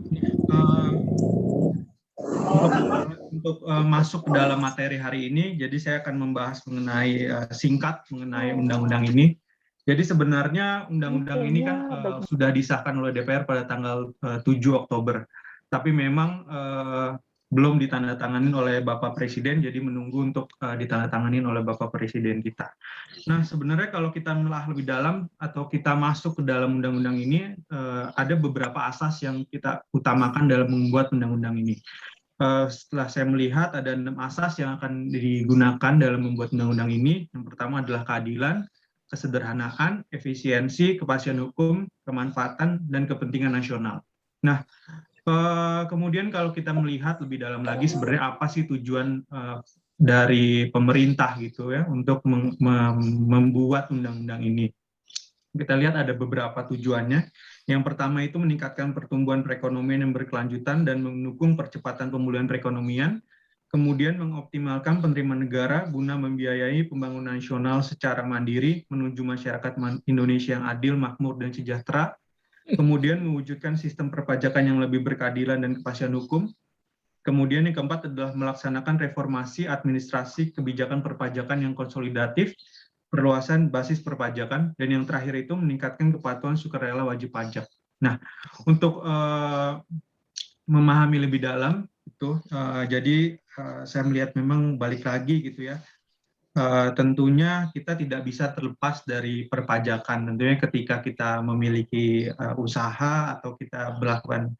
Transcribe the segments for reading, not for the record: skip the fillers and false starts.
Eh, untuk masuk ke dalam materi hari ini, jadi saya akan membahas mengenai singkat mengenai undang-undang ini. Jadi sebenarnya undang-undang ini kan sudah disahkan oleh DPR pada tanggal 7 Oktober, tapi memang belum ditandatangani oleh Bapak Presiden, jadi menunggu untuk ditandatangani oleh Bapak Presiden kita. Nah, sebenarnya kalau kita menelah lebih dalam atau kita masuk ke dalam undang-undang ini, ada beberapa asas yang kita utamakan dalam membuat undang-undang ini. Setelah saya melihat ada 6 asas yang akan digunakan dalam membuat undang-undang ini. Yang pertama adalah keadilan, kesederhanaan, efisiensi, kepastian hukum, kemanfaatan, dan kepentingan nasional. Nah, kemudian kalau kita melihat lebih dalam lagi sebenarnya apa sih tujuan dari pemerintah gitu ya untuk membuat undang-undang ini. Kita lihat ada beberapa tujuannya. Yang pertama itu meningkatkan pertumbuhan perekonomian yang berkelanjutan dan mendukung percepatan pemulihan perekonomian. Kemudian mengoptimalkan penerimaan negara guna membiayai pembangunan nasional secara mandiri menuju masyarakat Indonesia yang adil, makmur, dan sejahtera. Kemudian mewujudkan sistem perpajakan yang lebih berkeadilan dan kepastian hukum. Kemudian yang keempat adalah melaksanakan reformasi administrasi kebijakan perpajakan yang konsolidatif, perluasan basis perpajakan, dan yang terakhir itu meningkatkan kepatuhan sukarela wajib pajak. Nah, untuk memahami lebih dalam itu, jadi saya melihat memang balik lagi gitu ya. Tentunya kita tidak bisa terlepas dari perpajakan. Tentunya ketika kita memiliki usaha atau kita melakukan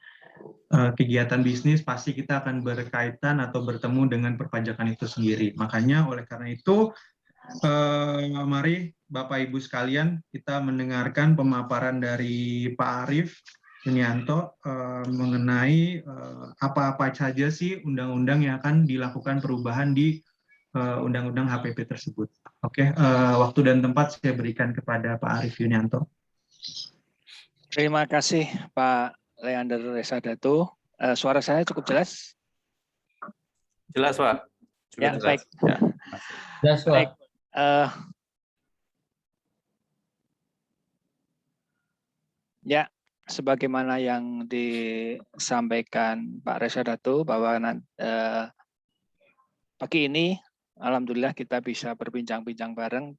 kegiatan bisnis, pasti kita akan berkaitan atau bertemu dengan perpajakan itu sendiri. Makanya oleh karena itu, mari Bapak Ibu sekalian kita mendengarkan pemaparan dari Pak Arief Yunianto mengenai apa-apa saja sih undang-undang yang akan dilakukan perubahan di undang-undang HPP tersebut. Oke, waktu dan tempat saya berikan kepada Pak Arief Yunianto. Terima kasih Pak Leander Resadatu. Suara saya cukup jelas? Jelas, Pak. Ya, jelas. Baik. Ya. Jelas, Pak. Baik. Ya, sebagaimana yang disampaikan Pak Resadatu bahwa pagi ini alhamdulillah kita bisa berbincang-bincang bareng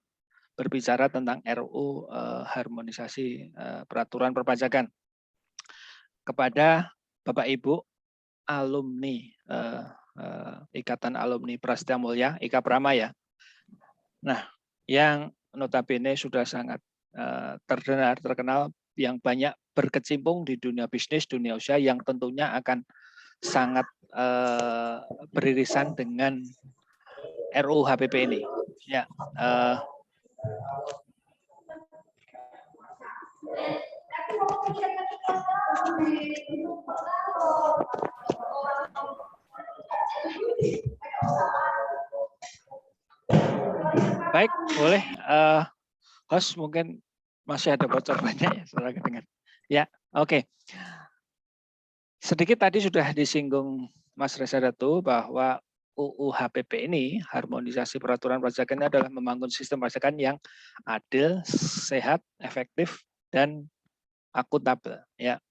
berbicara tentang RUU harmonisasi peraturan perpajakan. Kepada Bapak Ibu alumni Ikatan Alumni Prasetya Mulia, Ika Prama ya. Nah, yang notabene sudah sangat terkenal, yang banyak berkecimpung di dunia bisnis, dunia usaha, yang tentunya akan sangat beririsan dengan RUU HPP ini. Ya, baik, boleh. Host mungkin masih ada bocor banyak ya, saudara kedengar. Ya, oke. Sedikit tadi sudah disinggung Mas Resadatu bahwa UU HPP ini, harmonisasi peraturan perpajakan, adalah membangun sistem perpajakan yang adil, sehat, efektif, dan akuntabel. Ya.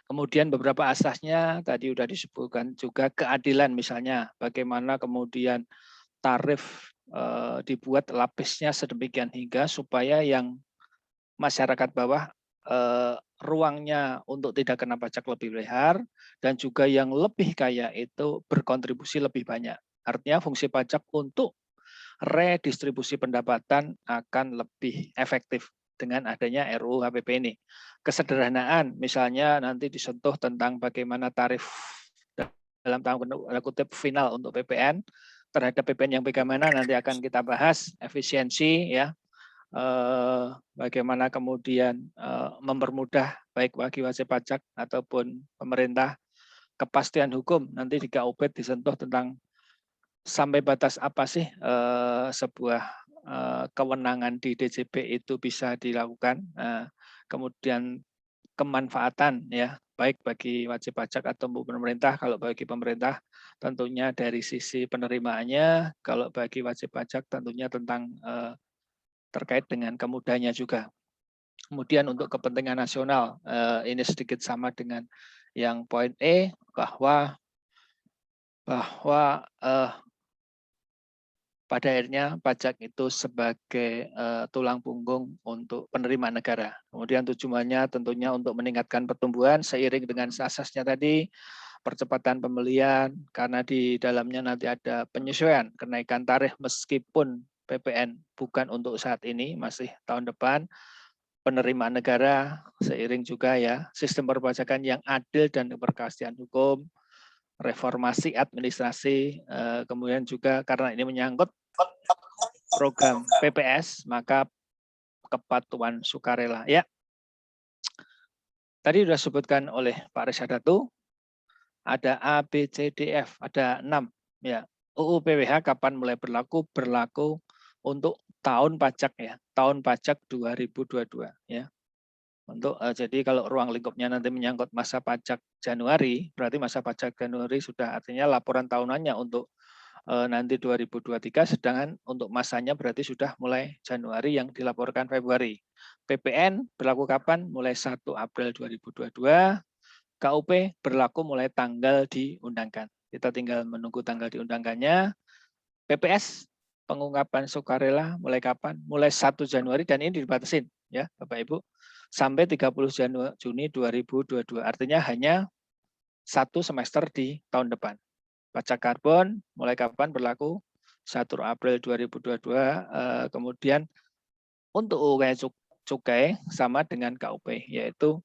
Kemudian beberapa asasnya tadi sudah disebutkan juga, keadilan misalnya, bagaimana kemudian tarif dibuat lapisnya sedemikian hingga supaya yang masyarakat bawah ruangnya untuk tidak kena pajak lebih lebar, dan juga yang lebih kaya itu berkontribusi lebih banyak. Artinya fungsi pajak untuk redistribusi pendapatan akan lebih efektif dengan adanya RUU HPP ini. Kesederhanaan misalnya nanti disentuh tentang bagaimana tarif dalam tanda kutip final untuk PPN, terhadap PPN yang bagaimana nanti akan kita bahas, efisiensi ya, bagaimana kemudian mempermudah baik bagi wajib pajak ataupun pemerintah, kepastian hukum nanti di KUP disentuh tentang sampai batas apa sih sebuah kewenangan di DJP itu bisa dilakukan, kemudian kemanfaatan ya, baik bagi wajib pajak atau pemerintah. Kalau bagi pemerintah tentunya dari sisi penerimaannya, kalau bagi wajib pajak tentunya tentang terkait dengan kemudahannya juga. Kemudian untuk kepentingan nasional, ini sedikit sama dengan yang poin E, bahwa pada akhirnya pajak itu sebagai tulang punggung untuk penerimaan negara. Kemudian tujuannya tentunya untuk meningkatkan pertumbuhan seiring dengan asasnya tadi, percepatan pembelian, karena di dalamnya nanti ada penyesuaian kenaikan tarif meskipun PPN bukan untuk saat ini, masih tahun depan, penerimaan negara, seiring juga ya sistem perpajakan yang adil dan berkepastian hukum, reformasi administrasi, kemudian juga karena ini menyangkut program PPS, maka kepatuhan sukarela. Ya, tadi sudah disebutkan oleh Pak Resadato, ada A, B, C, D, F, ada 6. Ya, UU PWH kapan mulai berlaku? Berlaku untuk tahun pajak ya, tahun pajak 2022 ya. Untuk jadi kalau ruang lingkupnya nanti menyangkut masa pajak Januari, berarti masa pajak Januari sudah artinya laporan tahunannya untuk nanti 2023, sedangkan untuk masanya berarti sudah mulai Januari yang dilaporkan Februari. PPN berlaku kapan? Mulai 1 April 2022, KUP berlaku mulai tanggal diundangkan. Kita tinggal menunggu tanggal diundangkannya. PPS pengungkapan sukarela mulai kapan? Mulai 1 Januari dan ini dibatasin ya Bapak Ibu sampai 30 Juni 2022. Artinya hanya 1 semester di tahun depan. Pajak karbon mulai kapan berlaku? 1 April 2022. Kemudian untuk UU cukai sama dengan KUP, yaitu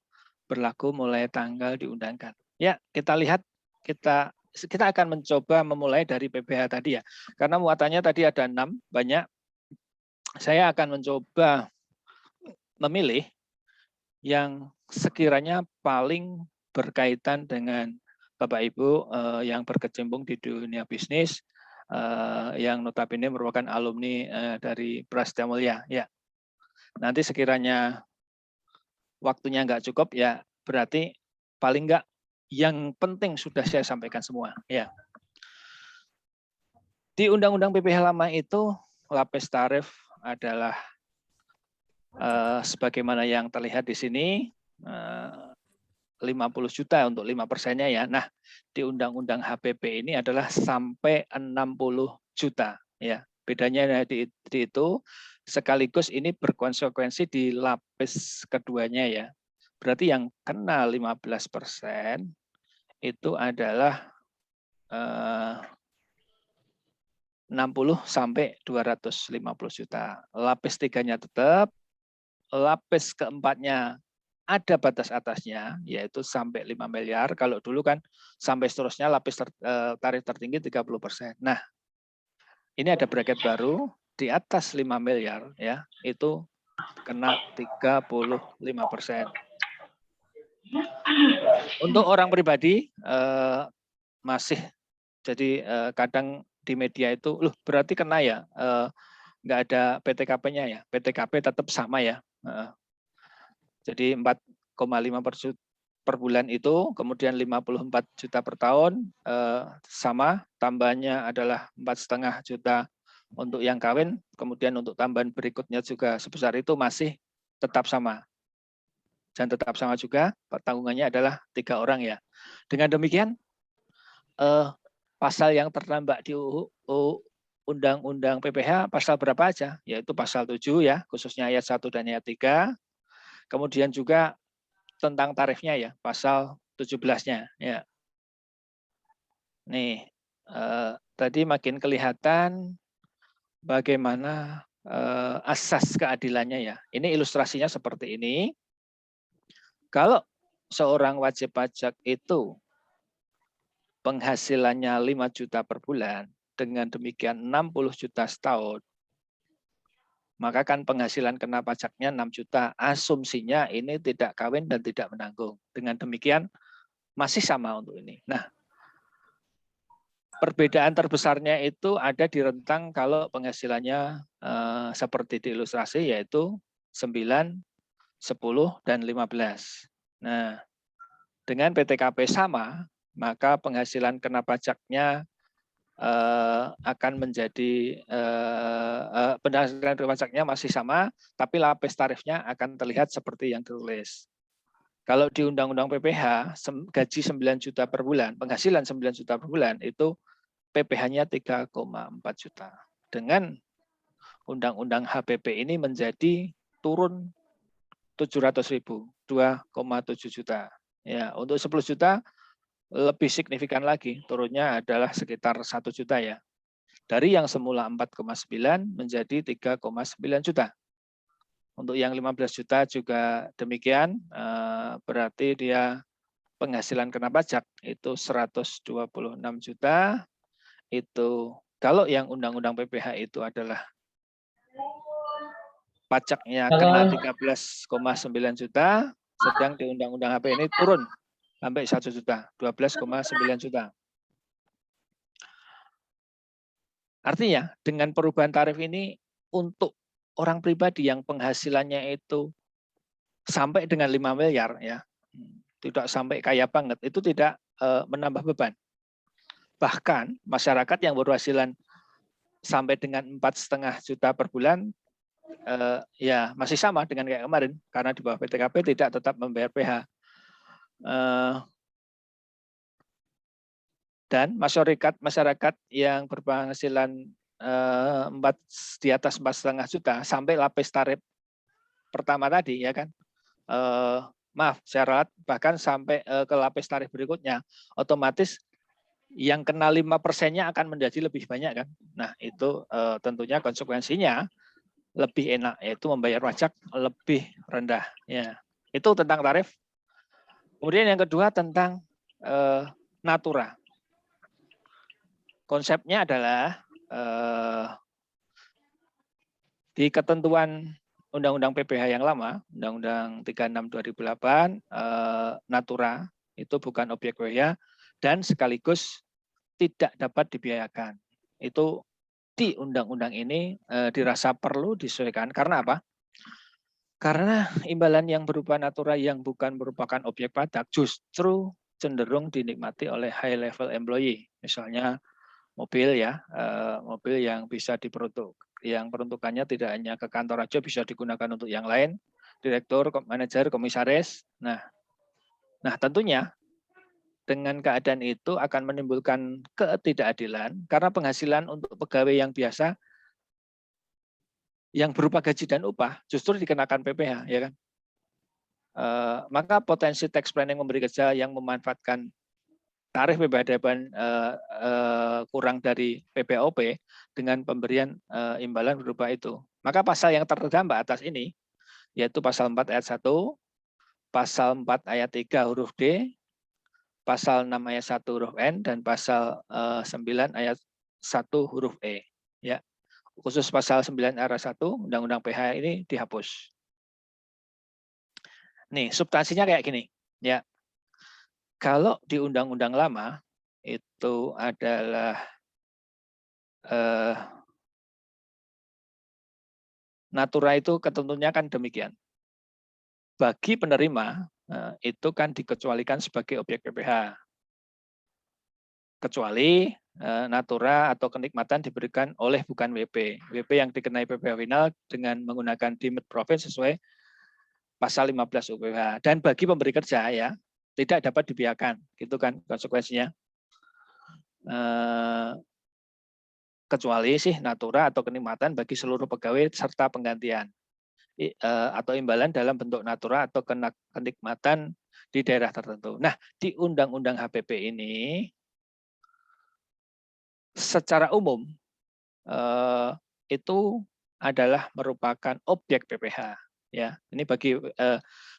berlaku mulai tanggal diundangkan. Ya, kita lihat, kita akan mencoba memulai dari PPH tadi ya. Karena muatannya tadi ada 6, banyak. Saya akan mencoba memilih yang sekiranya paling berkaitan dengan Bapak Ibu yang berkecimpung di dunia bisnis, yang notabene merupakan alumni dari Prasetya Mulia. Ya, nanti sekiranya waktunya nggak cukup, ya berarti paling nggak yang penting sudah saya sampaikan semua. Ya, di Undang-Undang PPH lama itu lapis tarif adalah sebagaimana yang terlihat di sini. 50 juta untuk 5%-nya ya. Nah, di Undang-Undang HPP ini adalah sampai 60 juta ya. Bedanya di itu sekaligus ini berkonsekuensi di lapis keduanya ya. Berarti yang kena 15% itu adalah 60 sampai 250 juta. Lapis 3-nya tetap, lapis keempatnya ada batas atasnya, yaitu sampai 5 miliar. Kalau dulu kan sampai seterusnya lapis tarif tertinggi 30%. Nah, ini ada bracket baru di atas 5 miliar, ya, itu kena 35%. Untuk orang pribadi masih jadi kadang di media itu, loh berarti kena ya, nggak ada PTKP-nya ya, PTKP tetap sama ya. Jadi 4,5 per bulan itu, kemudian 54 juta per tahun, sama, tambahannya adalah 4,5 juta untuk yang kawin, kemudian untuk tambahan berikutnya juga sebesar itu masih tetap sama. Dan tetap sama juga, tanggungannya adalah 3 orang ya. Dengan demikian, pasal yang tertambah di Undang-Undang PPH, pasal berapa aja? Yaitu pasal 7 ya, khususnya ayat 1 dan ayat 3. Kemudian juga tentang tarifnya ya, pasal 17-nya ya. Nih, tadi makin kelihatan bagaimana asas keadilannya ya. Ini ilustrasinya seperti ini. Kalau seorang wajib pajak itu penghasilannya 5 juta per bulan, dengan demikian 60 juta setahun, maka kan penghasilan kena pajaknya 6 juta. Asumsinya ini tidak kawin dan tidak menanggung. Dengan demikian masih sama untuk ini. Nah, perbedaan terbesarnya itu ada di rentang kalau penghasilannya seperti di ilustrasi, yaitu 9, 10, dan 15. Nah, dengan PTKP sama, maka penghasilan kena pajaknya akan menjadi pendapatan pajaknya masih sama, tapi lapis tarifnya akan terlihat seperti yang ditulis. Kalau di Undang-Undang PPH, gaji 9 juta per bulan, penghasilan 9 juta per bulan, itu PPh-nya 3,4 juta. Dengan Undang-Undang HPP ini menjadi turun 700.000, 2,7 juta. Ya, untuk 10 juta lebih signifikan lagi, turunnya adalah sekitar 1 juta ya. Dari yang semula 4,9 menjadi 3,9 juta. Untuk yang 15 juta juga demikian, berarti dia penghasilan kena pajak itu 126 juta. Itu kalau yang Undang-Undang PPH itu adalah pajaknya kena 13,9 juta, sedang di Undang-Undang HP ini turun sampai 1 juta, 12,9 juta. Artinya dengan perubahan tarif ini untuk orang pribadi yang penghasilannya itu sampai dengan 5 miliar ya, tidak sampai kaya banget, itu tidak menambah beban. Bahkan masyarakat yang berpenghasilan sampai dengan 4,5 juta per bulan ya masih sama dengan kayak kemarin, karena di bawah PTKP tidak tetap membayar PH. Dan masyarakat yang berpenghasilan di atas 4,5 juta sampai lapis tarif pertama tadi ya kan, maaf syarat bahkan sampai ke lapis tarif berikutnya, otomatis yang kena 5%-nya akan menjadi lebih banyak kan. Nah itu tentunya konsekuensinya lebih enak, yaitu membayar pajak lebih rendah ya. Itu tentang tarif. Kemudian yang kedua tentang natura. Konsepnya adalah di ketentuan Undang-Undang PPH yang lama, Undang-Undang 36/2008, natura itu bukan objek biaya dan sekaligus tidak dapat dibiayakan. Itu di undang-undang ini dirasa perlu disesuaikan. Karena apa? Karena imbalan yang berupa natura yang bukan merupakan objek pajak justru cenderung dinikmati oleh high level employee. Misalnya mobil ya, mobil yang bisa yang peruntukannya tidak hanya ke kantor aja, bisa digunakan untuk yang lain, direktur, manajer, komisaris. Nah tentunya dengan keadaan itu akan menimbulkan ketidakadilan karena penghasilan untuk pegawai yang biasa yang berupa gaji dan upah justru dikenakan PPh, ya kan? Maka potensi tax planning memberi kerja yang memanfaatkan tarif PPh kurang dari PPOP dengan pemberian imbalan berupa itu. Maka pasal yang terdampak atas ini, yaitu pasal 4 ayat 1, pasal 4 ayat 3 huruf D, pasal 6 ayat 1 huruf N, dan pasal 9 ayat 1 huruf E. Ya. Khusus pasal 9 ayat 1 Undang-Undang PH ini dihapus. Nih, substansinya kayak gini. Ya. Kalau di undang-undang lama itu adalah natura itu ketentuannya kan demikian. Bagi penerima itu kan dikecualikan sebagai objek PPh. Kecuali natura atau kenikmatan diberikan oleh bukan WP. WP yang dikenai PPh final dengan menggunakan deemed profit sesuai pasal 15 UPH. Dan bagi pemberi kerja ya tidak dapat dibiarkan, gitu kan konsekuensinya. Kecuali sih natura atau kenikmatan bagi seluruh pegawai serta penggantian atau imbalan dalam bentuk natura atau kenikmatan di daerah tertentu. Nah, di Undang-Undang HPP ini secara umum itu adalah merupakan objek PPh. Ya, ini bagi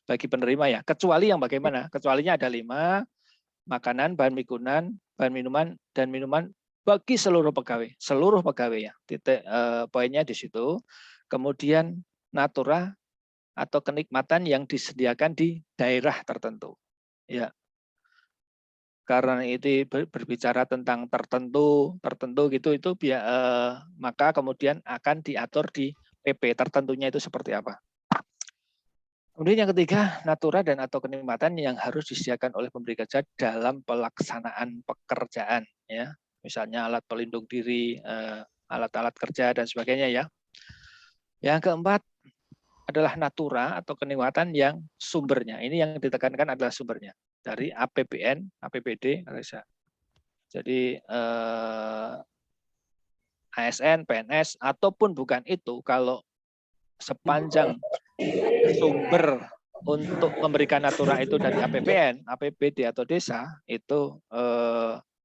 penerima ya. Kecuali yang bagaimana? Kecualinya ada 5: makanan, bahan minuman, dan minuman bagi seluruh pegawai. Seluruh pegawai ya. Titik poinnya di situ. Kemudian natura atau kenikmatan yang disediakan di daerah tertentu. Ya. Karena itu berbicara tentang tertentu gitu itu maka kemudian akan diatur di PP tertentunya itu seperti apa. Kemudian yang ketiga, natura dan atau kenikmatan yang harus disediakan oleh pemberi kerja dalam pelaksanaan pekerjaan. Ya. misalnya alat pelindung diri, alat-alat kerja dan sebagainya ya. Yang keempat adalah natura atau kenikmatan yang sumbernya. Ini yang ditekankan adalah sumbernya dari APBN, APBD, jadi ASN, PNS ataupun bukan itu, kalau sepanjang sumber untuk memberikan natura itu dari APBN, APBD atau desa itu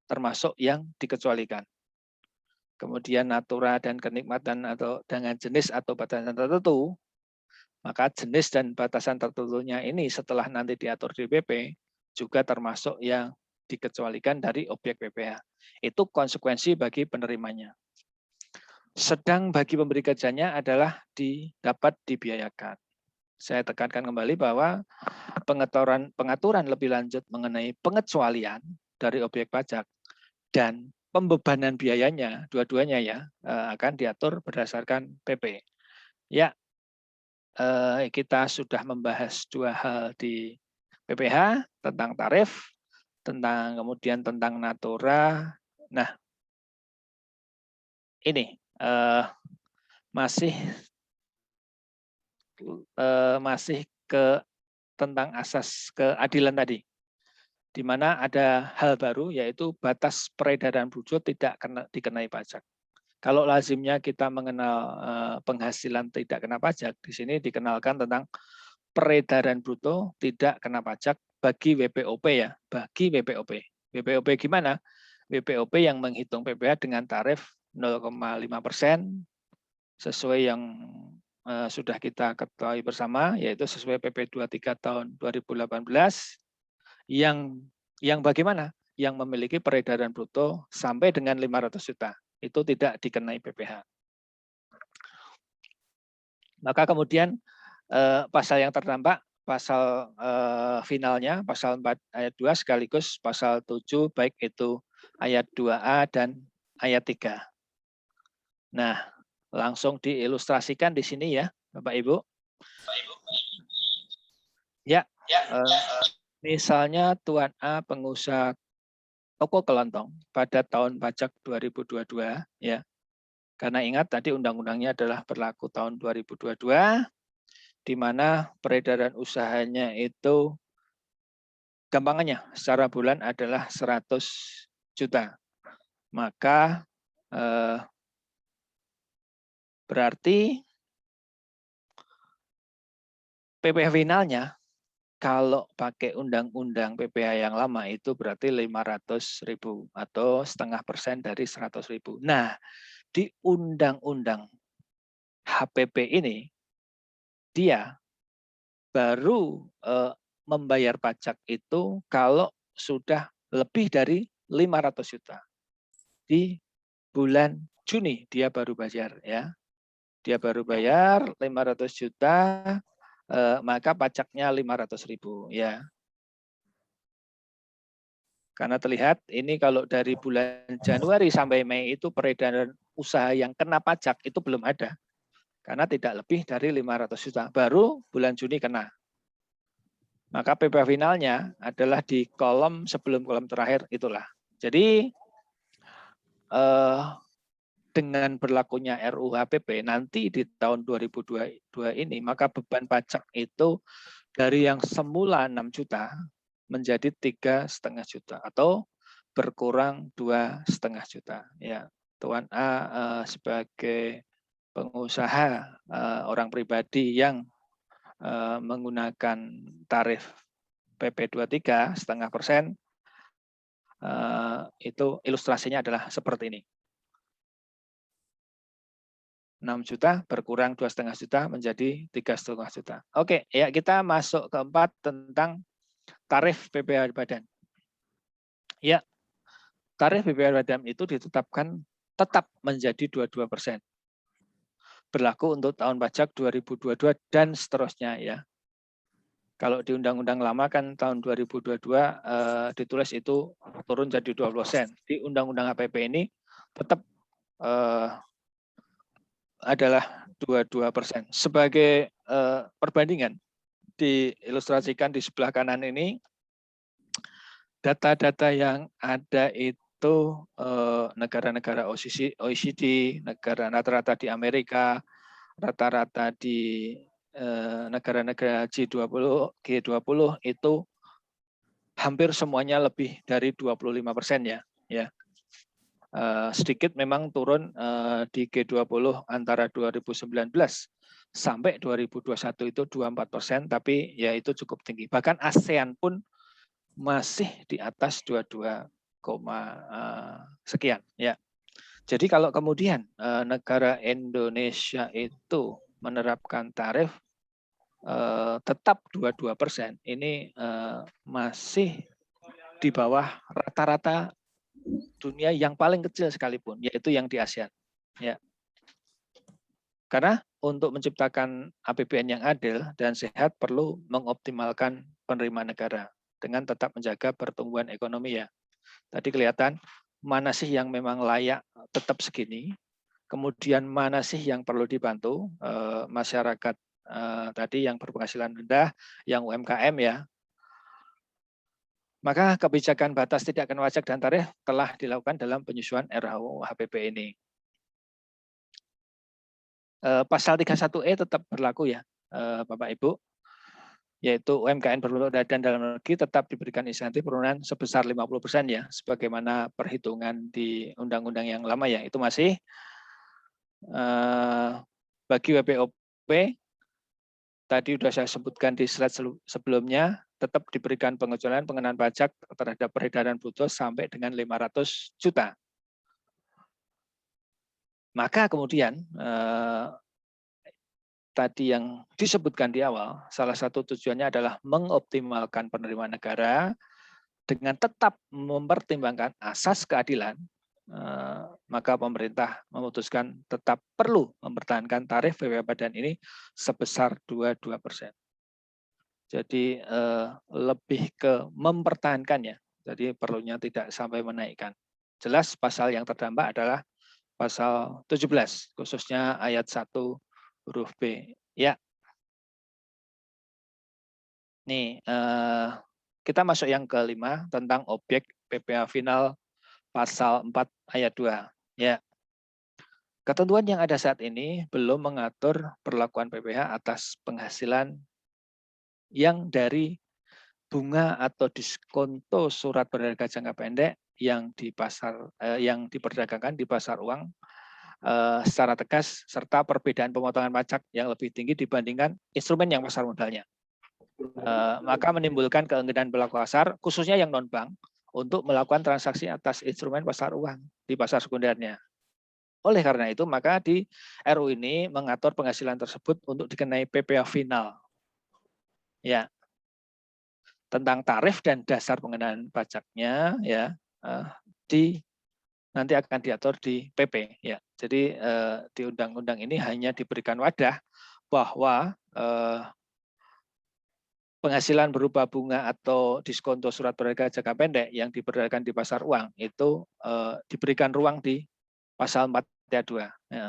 termasuk yang dikecualikan. Kemudian natura dan kenikmatan atau dengan jenis atau batasan tertentu, maka jenis dan batasan tertentunya ini setelah nanti diatur di PP juga termasuk yang dikecualikan dari objek PPh. Itu konsekuensi bagi penerimanya. Sedang bagi pemberi kerjanya adalah dapat dibiayakan. Saya tekankan kembali bahwa pengaturan lebih lanjut mengenai pengecualian dari objek pajak dan pembebanan biayanya, dua-duanya ya, akan diatur berdasarkan PP. Ya, kita sudah membahas dua hal di PPh, tentang tarif, kemudian tentang natura. Nah, ini masih ke tentang asas keadilan tadi, di mana ada hal baru yaitu batas peredaran bruto tidak dikenai pajak. Kalau lazimnya kita mengenal penghasilan tidak kena pajak, di sini dikenalkan tentang peredaran bruto tidak kena pajak bagi WPOP ya, bagi WPOP. WPOP gimana? WPOP yang menghitung PPh dengan tarif 0,5% sesuai yang sudah kita ketahui bersama, yaitu sesuai PP 23 tahun 2018 yang bagaimana? Yang memiliki peredaran bruto sampai dengan 500 juta. Itu tidak dikenai PPh. Maka kemudian pasal yang terdampak, pasal finalnya, pasal 4 ayat 2 sekaligus pasal 7, baik itu ayat 2A dan ayat 3. Nah, langsung diilustrasikan di sini ya, Bapak Ibu. Ya, misalnya Tuan A pengusaha toko kelontong pada tahun pajak 2022 ya. Karena ingat tadi undang-undangnya adalah berlaku tahun 2022 di mana peredaran usahanya itu gampangannya secara bulan adalah 100 juta. Maka berarti PPh finalnya kalau pakai undang-undang PPh yang lama itu berarti 500.000 atau 0,5% dari 100.000. Nah, di undang-undang HPP ini dia baru membayar pajak itu kalau sudah lebih dari 500 juta. Di bulan Juni dia baru bayar ya. Dia baru bayar 500 juta, maka pajaknya 500.000 ya. Karena terlihat ini kalau dari bulan Januari sampai Mei itu peredaran usaha yang kena pajak itu belum ada. Karena tidak lebih dari 500 juta. Baru bulan Juni kena. Maka PPh finalnya adalah di kolom sebelum kolom terakhir itulah. Jadi dengan berlakunya RUU HPP nanti di tahun 2022 ini, maka beban pajak itu dari yang semula 6 juta menjadi 3,5 juta atau berkurang 2,5 juta. Ya, Tuan A sebagai pengusaha orang pribadi yang menggunakan tarif PP 23 0,5%, itu ilustrasinya adalah seperti ini. 6 juta berkurang 2,5 juta menjadi 3,5 juta. Oke, ya kita masuk keempat tentang tarif PPh badan. Ya, tarif PPh badan itu ditetapkan tetap menjadi 22%. Berlaku untuk tahun pajak 2022 dan seterusnya ya. Kalau di undang-undang lama kan tahun 2022 ditulis itu turun jadi 20%. Di undang-undang HPP ini tetap adalah 22%. Sebagai perbandingan, diilustrasikan di sebelah kanan ini, data-data yang ada itu itu negara-negara OECD, negara rata-rata di Amerika, rata-rata di negara-negara G20 itu hampir semuanya lebih dari 25% ya. Sedikit memang turun di G20 antara 2019 sampai 2021 itu 24%, tapi ya itu cukup tinggi. Bahkan ASEAN pun masih di atas 22, sekian ya. Jadi kalau kemudian negara Indonesia itu menerapkan tarif tetap 22%, ini masih di bawah rata-rata dunia yang paling kecil sekalipun, yaitu yang di ASEAN. Ya. Karena untuk menciptakan APBN yang adil dan sehat perlu mengoptimalkan penerimaan negara dengan tetap menjaga pertumbuhan ekonomi ya. Tadi kelihatan mana sih yang memang layak tetap segini, kemudian mana sih yang perlu dibantu masyarakat tadi yang berpenghasilan rendah, yang UMKM ya. Maka kebijakan batas tidak kena pajak dan tarif telah dilakukan dalam penyusunan RUU HPP ini. Pasal 31E tetap berlaku ya, Bapak Ibu, yaitu UMKM berproduk dan dalam negeri tetap diberikan insentif penurunan sebesar 50% ya, sebagaimana perhitungan di undang-undang yang lama ya, itu masih bagi WPOP, tadi sudah saya sebutkan di slide sebelumnya, tetap diberikan pengecualian pengenaan pajak terhadap peredaran bruto sampai dengan 500 juta. Maka kemudian tadi yang disebutkan di awal, salah satu tujuannya adalah mengoptimalkan penerimaan negara dengan tetap mempertimbangkan asas keadilan, maka pemerintah memutuskan tetap perlu mempertahankan tarif BPH Badan ini sebesar 22%. Jadi lebih ke mempertahankannya, jadi perlunya tidak sampai menaikkan. Jelas pasal yang terdampak adalah pasal 17, khususnya ayat 1 huruf B. Ya. Nih, kita masuk yang kelima tentang objek PPh final pasal 4 ayat 2. Ya. Ketentuan yang ada saat ini belum mengatur perlakuan PPh atas penghasilan yang dari bunga atau diskonto surat berharga jangka pendek yang di pasar yang diperdagangkan di pasar uang secara tegas, serta perbedaan pemotongan pajak yang lebih tinggi dibandingkan instrumen yang pasar modalnya. Maka menimbulkan keengganan pelaku pasar, khususnya yang non-bank, untuk melakukan transaksi atas instrumen pasar uang di pasar sekundernya. Oleh karena itu, maka di RU ini mengatur penghasilan tersebut untuk dikenai PPh final. Ya, tentang tarif dan dasar pengenaan pajaknya ya nanti akan diatur di PP ya. Jadi di undang-undang ini hanya diberikan wadah bahwa penghasilan berupa bunga atau diskonto surat berharga jangka pendek yang diperdagangkan di pasar uang itu diberikan ruang di pasal 4 ayat 2. Ya.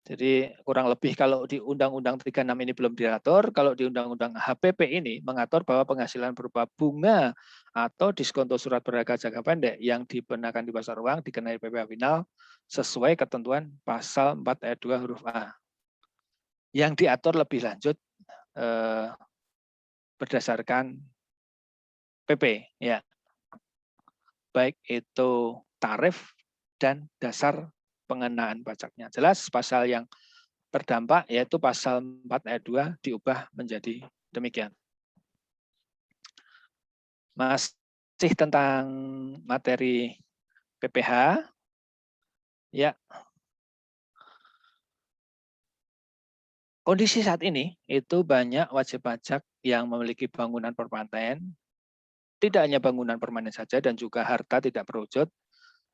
Jadi kurang lebih kalau di Undang-Undang 36 ini belum diatur, kalau di Undang-Undang HPP ini mengatur bahwa penghasilan berupa bunga atau diskonto surat berharga jangka pendek yang dikenakan di pasar uang dikenai PPh final sesuai ketentuan pasal 4 ayat 2 huruf A. Yang diatur lebih lanjut berdasarkan PP ya. Baik itu tarif dan dasar pengenaan pajaknya. Jelas pasal yang terdampak yaitu pasal 4 ayat 2 diubah menjadi demikian. Masih tentang materi PPh. Ya. Kondisi saat ini itu banyak wajib pajak yang memiliki bangunan permanen, tidak hanya bangunan permanen saja dan juga harta tidak berwujud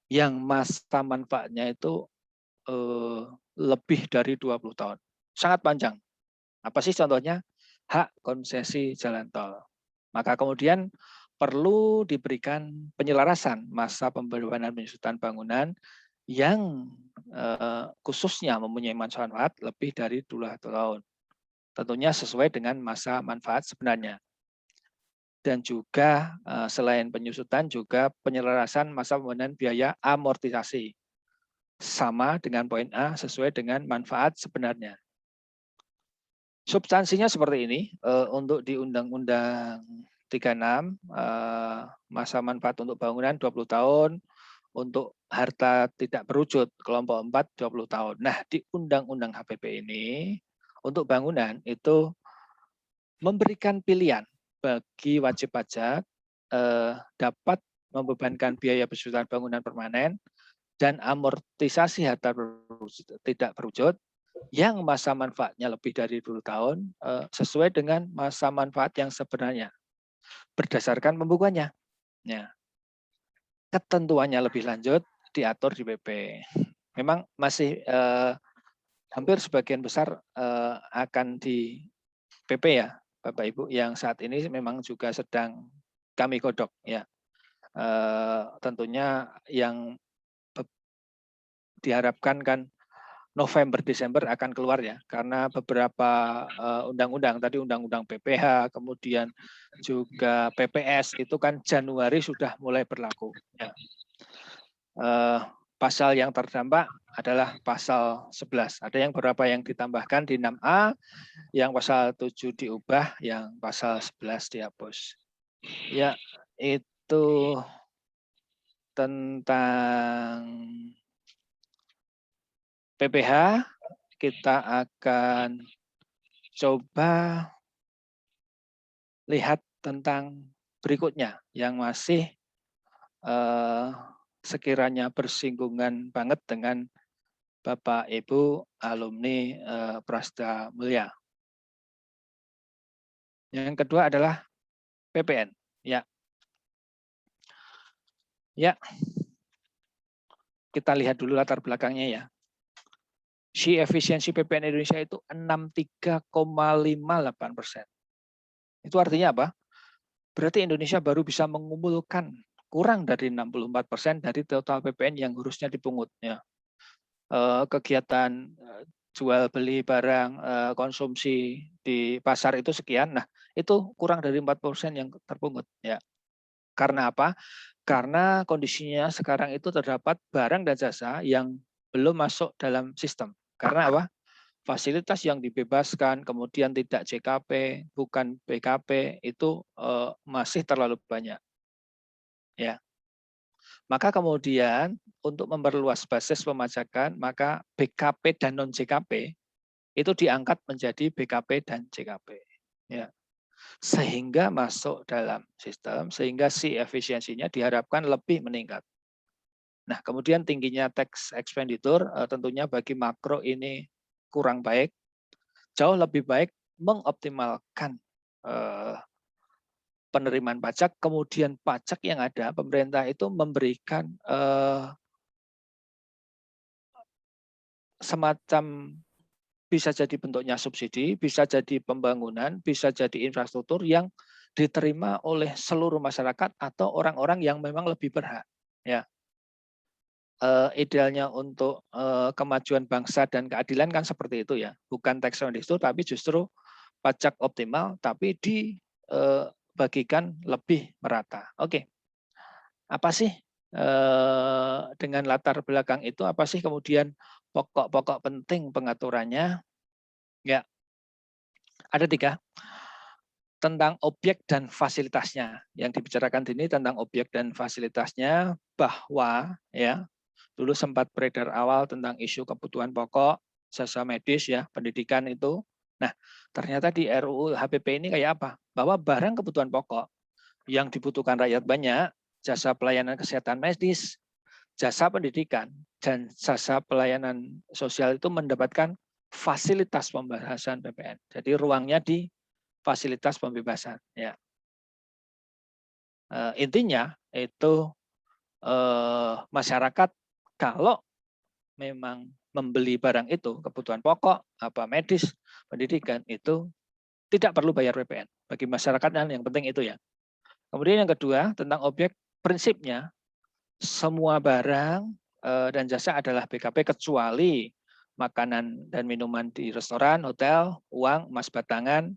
yang masa manfaatnya itu lebih dari 20 tahun. Sangat panjang. Apa sih contohnya? Hak konsesi jalan tol. Maka kemudian perlu diberikan penyelarasan masa pembangunan penyusutan bangunan yang khususnya mempunyai manfaat lebih dari 2 tahun. Tentunya sesuai dengan masa manfaat sebenarnya. dan juga selain penyusutan juga penyelarasan masa pembayaran biaya amortisasi. Sama dengan poin A sesuai dengan manfaat sebenarnya. Substansinya seperti ini, untuk di Undang-Undang 36, masa manfaat untuk bangunan 20 tahun, untuk harta tidak berwujud kelompok 4 20 tahun. Nah, di Undang-Undang HPP ini, untuk bangunan itu memberikan pilihan bagi wajib pajak dapat membebankan biaya penyusutan bangunan permanen dan amortisasi harta tidak berwujud yang masa manfaatnya lebih dari 20 tahun sesuai dengan masa manfaat yang sebenarnya berdasarkan pembukuannya. Ya. Ketentuannya lebih lanjut diatur di PP. Memang masih hampir sebagian besar akan di PP ya, Bapak Ibu, yang saat ini memang juga sedang kami godok ya. Tentunya yang diharapkan kan November Desember akan keluar ya, karena beberapa undang-undang tadi undang-undang PPH, kemudian juga PPS itu kan Januari sudah mulai berlaku. Ya. Pasal yang terdampak adalah pasal 11. Ada yang beberapa yang ditambahkan di 6A, yang pasal 7 diubah, yang pasal 11 dihapus. Ya, itu tentang PPH. Kita akan coba lihat tentang berikutnya yang masih sekiranya bersinggungan banget dengan Bapak Ibu alumni Prasda Mulia. Yang kedua adalah PPN. Ya. Ya. Kita lihat dulu latar belakangnya ya. Si efisiensi PPN Indonesia itu 63,58%. Itu artinya apa? Berarti Indonesia baru bisa mengumpulkan kurang dari 64% dari total PPN yang harusnya dipungut. Ya. Kegiatan jual beli barang konsumsi di pasar itu sekian. Nah, itu kurang dari 4% yang terpungut. Ya. Karena apa? Karena kondisinya sekarang itu terdapat barang dan jasa yang belum masuk dalam sistem. Karena apa? Fasilitas yang dibebaskan, kemudian tidak JKP, bukan BKP, itu masih terlalu banyak. Ya. Maka kemudian untuk memperluas basis pemajakan, maka BKP dan non-JKP itu diangkat menjadi BKP dan JKP. Ya. Sehingga masuk dalam sistem, sehingga si efisiensinya diharapkan lebih meningkat. Nah, kemudian tingginya tax expenditure tentunya bagi makro ini kurang baik. Jauh lebih baik mengoptimalkan penerimaan pajak, kemudian pajak yang ada, pemerintah itu memberikan semacam bisa jadi bentuknya subsidi, bisa jadi pembangunan, bisa jadi infrastruktur yang diterima oleh seluruh masyarakat atau orang-orang yang memang lebih berhak. Ya. Idealnya untuk kemajuan bangsa dan keadilan kan seperti itu ya, bukan tax amnesty tapi justru pajak optimal tapi dibagikan lebih merata. Oke, apa sih dengan latar belakang itu? Apa sih kemudian pokok-pokok penting pengaturannya? Ya, ada 3 tentang objek dan fasilitasnya. Yang dibicarakan ini tentang objek dan fasilitasnya bahwa ya. Dulu sempat beredar awal tentang isu kebutuhan pokok, jasa medis ya, pendidikan itu. Nah, ternyata di RUU HPP ini kayak apa? Bahwa barang kebutuhan pokok yang dibutuhkan rakyat banyak, jasa pelayanan kesehatan medis, jasa pendidikan, dan jasa pelayanan sosial itu mendapatkan fasilitas pembahasan PPN. Jadi ruangnya di fasilitas pembebasan. Ya. Intinya itu masyarakat kalau memang membeli barang itu, kebutuhan pokok, apa medis, pendidikan, itu tidak perlu bayar PPN. Bagi masyarakat yang penting itu ya. Kemudian yang kedua, tentang objek, prinsipnya semua barang dan jasa adalah BKP kecuali makanan dan minuman di restoran, hotel, uang, emas batangan,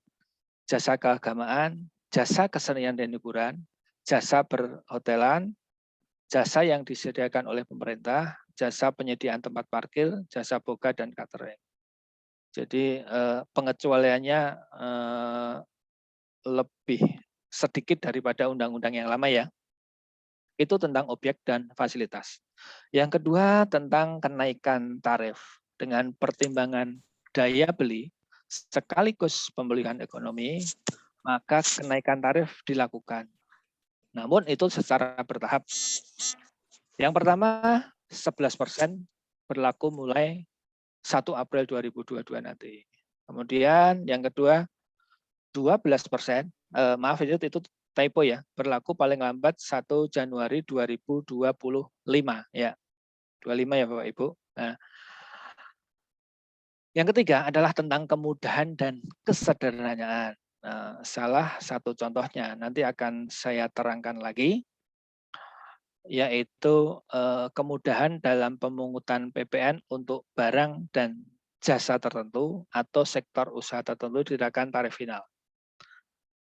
jasa keagamaan, jasa kesenian dan hiburan, jasa perhotelan, jasa yang disediakan oleh pemerintah, jasa penyediaan tempat parkir, jasa boga dan catering. Jadi pengecualiannya lebih sedikit daripada undang-undang yang lama ya. Itu tentang objek dan fasilitas. Yang kedua tentang kenaikan tarif dengan pertimbangan daya beli sekaligus pemulihan ekonomi, maka kenaikan tarif dilakukan. Namun itu secara bertahap. Yang pertama 11% berlaku mulai 1 April 2022 nanti. Kemudian yang kedua 12%, maaf itu typo ya, berlaku paling lambat 1 Januari 2025 ya. 25 ya Bapak Ibu. Nah, yang ketiga adalah tentang kemudahan dan kesederhanaan. Nah, salah satu contohnya nanti akan saya terangkan lagi, yaitu kemudahan dalam pemungutan PPN untuk barang dan jasa tertentu atau sektor usaha tertentu dikenakan tarif final.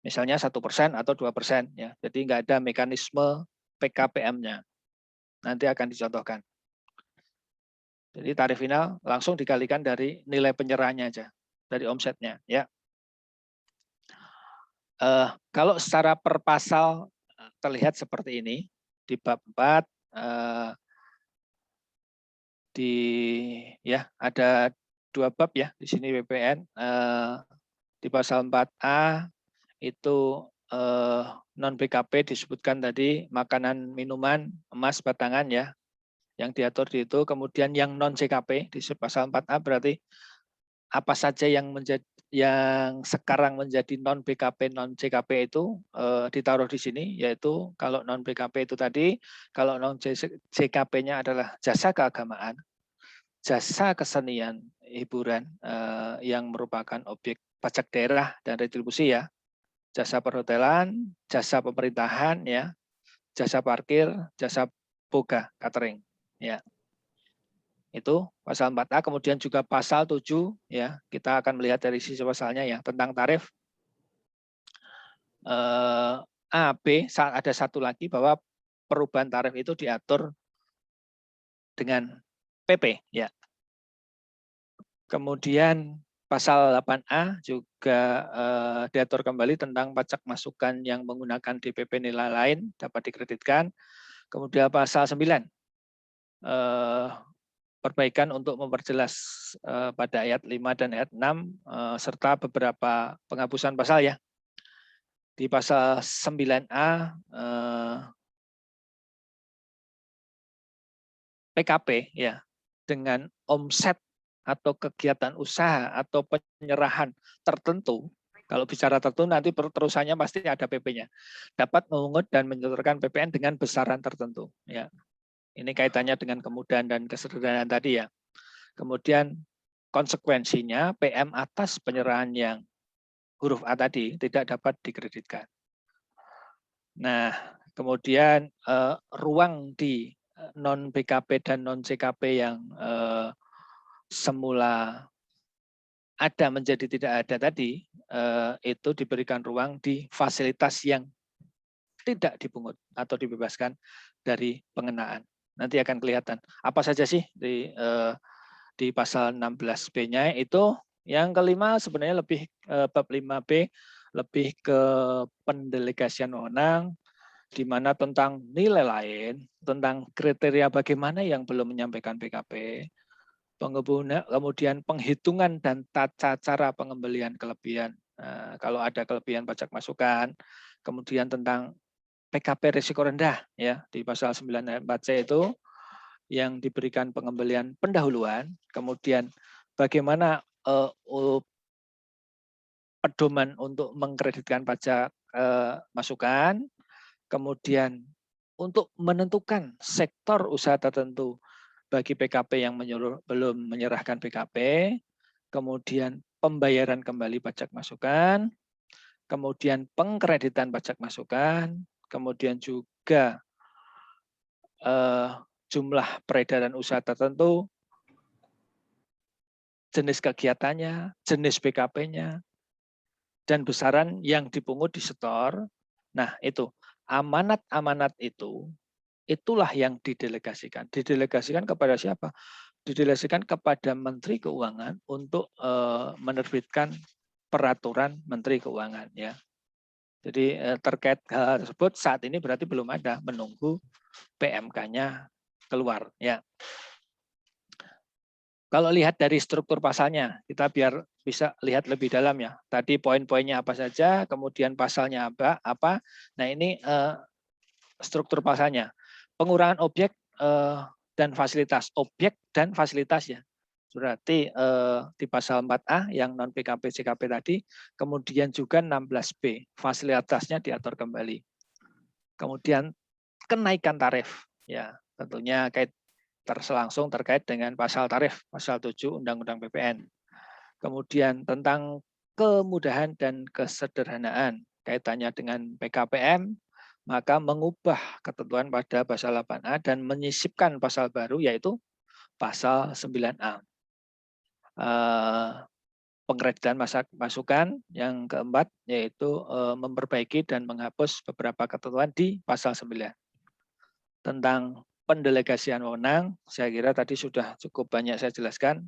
Misalnya 1% atau 2% ya. Jadi nggak ada mekanisme PKPM-nya. Nanti akan dicontohkan. Jadi tarif final langsung dikalikan dari nilai penyerahannya aja, dari omsetnya ya. Kalau secara per pasal terlihat seperti ini di bab 4 ada 2 bab ya di sini PPN. Di pasal 4A itu non BKP disebutkan tadi makanan, minuman, emas, batangan ya, yang diatur di itu. Kemudian yang non CKP di pasal 4A berarti apa saja yang sekarang menjadi non BKP, non CKP itu ditaruh di sini, yaitu kalau non BKP itu tadi, kalau non CKP-nya adalah jasa keagamaan, jasa kesenian, hiburan yang merupakan objek pajak daerah dan retribusi ya, jasa perhotelan, jasa pemerintahan ya, jasa parkir, jasa boga, catering ya. Itu pasal 4A, kemudian juga pasal 7 ya, kita akan melihat dari sisi pasalnya ya tentang tarif. A, B, ada satu lagi bahwa perubahan tarif itu diatur dengan PP ya. Kemudian pasal 8A juga diatur kembali tentang pajak masukan yang menggunakan DPP nilai lain dapat dikreditkan. Kemudian pasal 9 perbaikan untuk memperjelas pada ayat 5 dan ayat 6 serta beberapa penghapusan pasal ya. Di pasal 9A PKP ya dengan omset atau kegiatan usaha atau penyerahan tertentu, kalau bicara tertentu nanti terusannya pasti ada PP-nya, dapat memungut dan menyetorkan PPN dengan besaran tertentu. Ya, ini kaitannya dengan kemudahan dan kesederhanaan tadi ya. Kemudian konsekuensinya PM atas penyerahan yang huruf A tadi tidak dapat dikreditkan. Nah, kemudian ruang di non BKP dan non CKP yang semula ada menjadi tidak ada tadi, itu diberikan ruang di fasilitas yang tidak dipungut atau dibebaskan dari pengenaan. Nanti akan kelihatan apa saja sih di pasal 16B-nya itu. Yang kelima sebenarnya lebih bab 5B lebih ke pendelegasian wewenang, di mana tentang nilai lain, tentang kriteria bagaimana yang belum menyampaikan PKP, kemudian penghitungan dan tata cara pengembalian kelebihan. Kalau ada kelebihan pajak masukan, kemudian tentang PKP risiko rendah ya di pasal 9 4C itu yang diberikan pengembalian pendahuluan, kemudian bagaimana pedoman untuk mengkreditkan pajak masukan, kemudian untuk menentukan sektor usaha tertentu bagi PKP yang belum menyerahkan PKP, kemudian pembayaran kembali pajak masukan, kemudian pengkreditan pajak masukan, kemudian juga jumlah peredaran usaha tertentu, jenis kegiatannya, jenis PKP-nya, dan besaran yang dipungut disetor. Nah, itu amanat-amanat itulah yang didelegasikan. Didelegasikan kepada siapa? Didelegasikan kepada Menteri Keuangan untuk menerbitkan peraturan Menteri Keuangan, ya. Jadi terkait hal tersebut saat ini berarti belum ada, menunggu PMK-nya keluar, ya. Kalau lihat dari struktur pasalnya, kita biar bisa lihat lebih dalam, ya. Tadi poin-poinnya apa saja, kemudian pasalnya apa. Nah, ini struktur pasalnya. Pengurangan objek dan fasilitas. Objek dan fasilitas, ya. Berarti di pasal 4A yang non PKP CKP tadi, kemudian juga 16B, fasilitasnya diatur kembali. Kemudian kenaikan tarif, ya, tentunya langsung terkait dengan pasal tarif, pasal 7 Undang-Undang PPN. Kemudian tentang kemudahan dan kesederhanaan, kaitannya dengan PKPM, maka mengubah ketentuan pada pasal 8A dan menyisipkan pasal baru, yaitu pasal 9A. Pengkreditan masukan, yang keempat yaitu memperbaiki dan menghapus beberapa ketentuan di pasal 9. Tentang pendelegasian wewenang, saya kira tadi sudah cukup banyak saya jelaskan,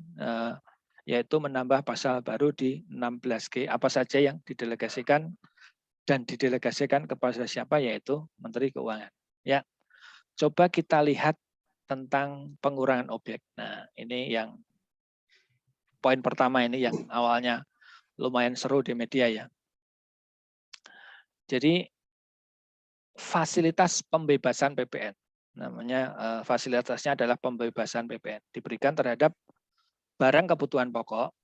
yaitu menambah pasal baru di 16G, apa saja yang didelegasikan dan didelegasikan kepada siapa, yaitu Menteri Keuangan. Ya, coba kita lihat tentang pengurangan objek. Nah, ini yang poin pertama ini yang awalnya lumayan seru di media, ya. Jadi fasilitas pembebasan PPN, namanya fasilitasnya adalah pembebasan PPN, diberikan terhadap barang kebutuhan pokok,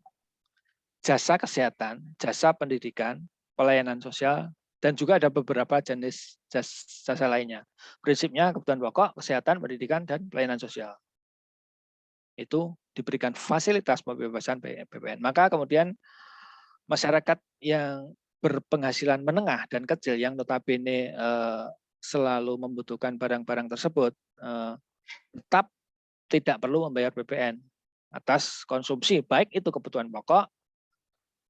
jasa kesehatan, jasa pendidikan, pelayanan sosial, dan juga ada beberapa jenis jasa lainnya. Prinsipnya kebutuhan pokok, kesehatan, pendidikan, dan pelayanan sosial. Itu diberikan fasilitas pembebasan PPN. Maka kemudian masyarakat yang berpenghasilan menengah dan kecil yang notabene selalu membutuhkan barang-barang tersebut tetap tidak perlu membayar PPN atas konsumsi, baik itu kebutuhan pokok,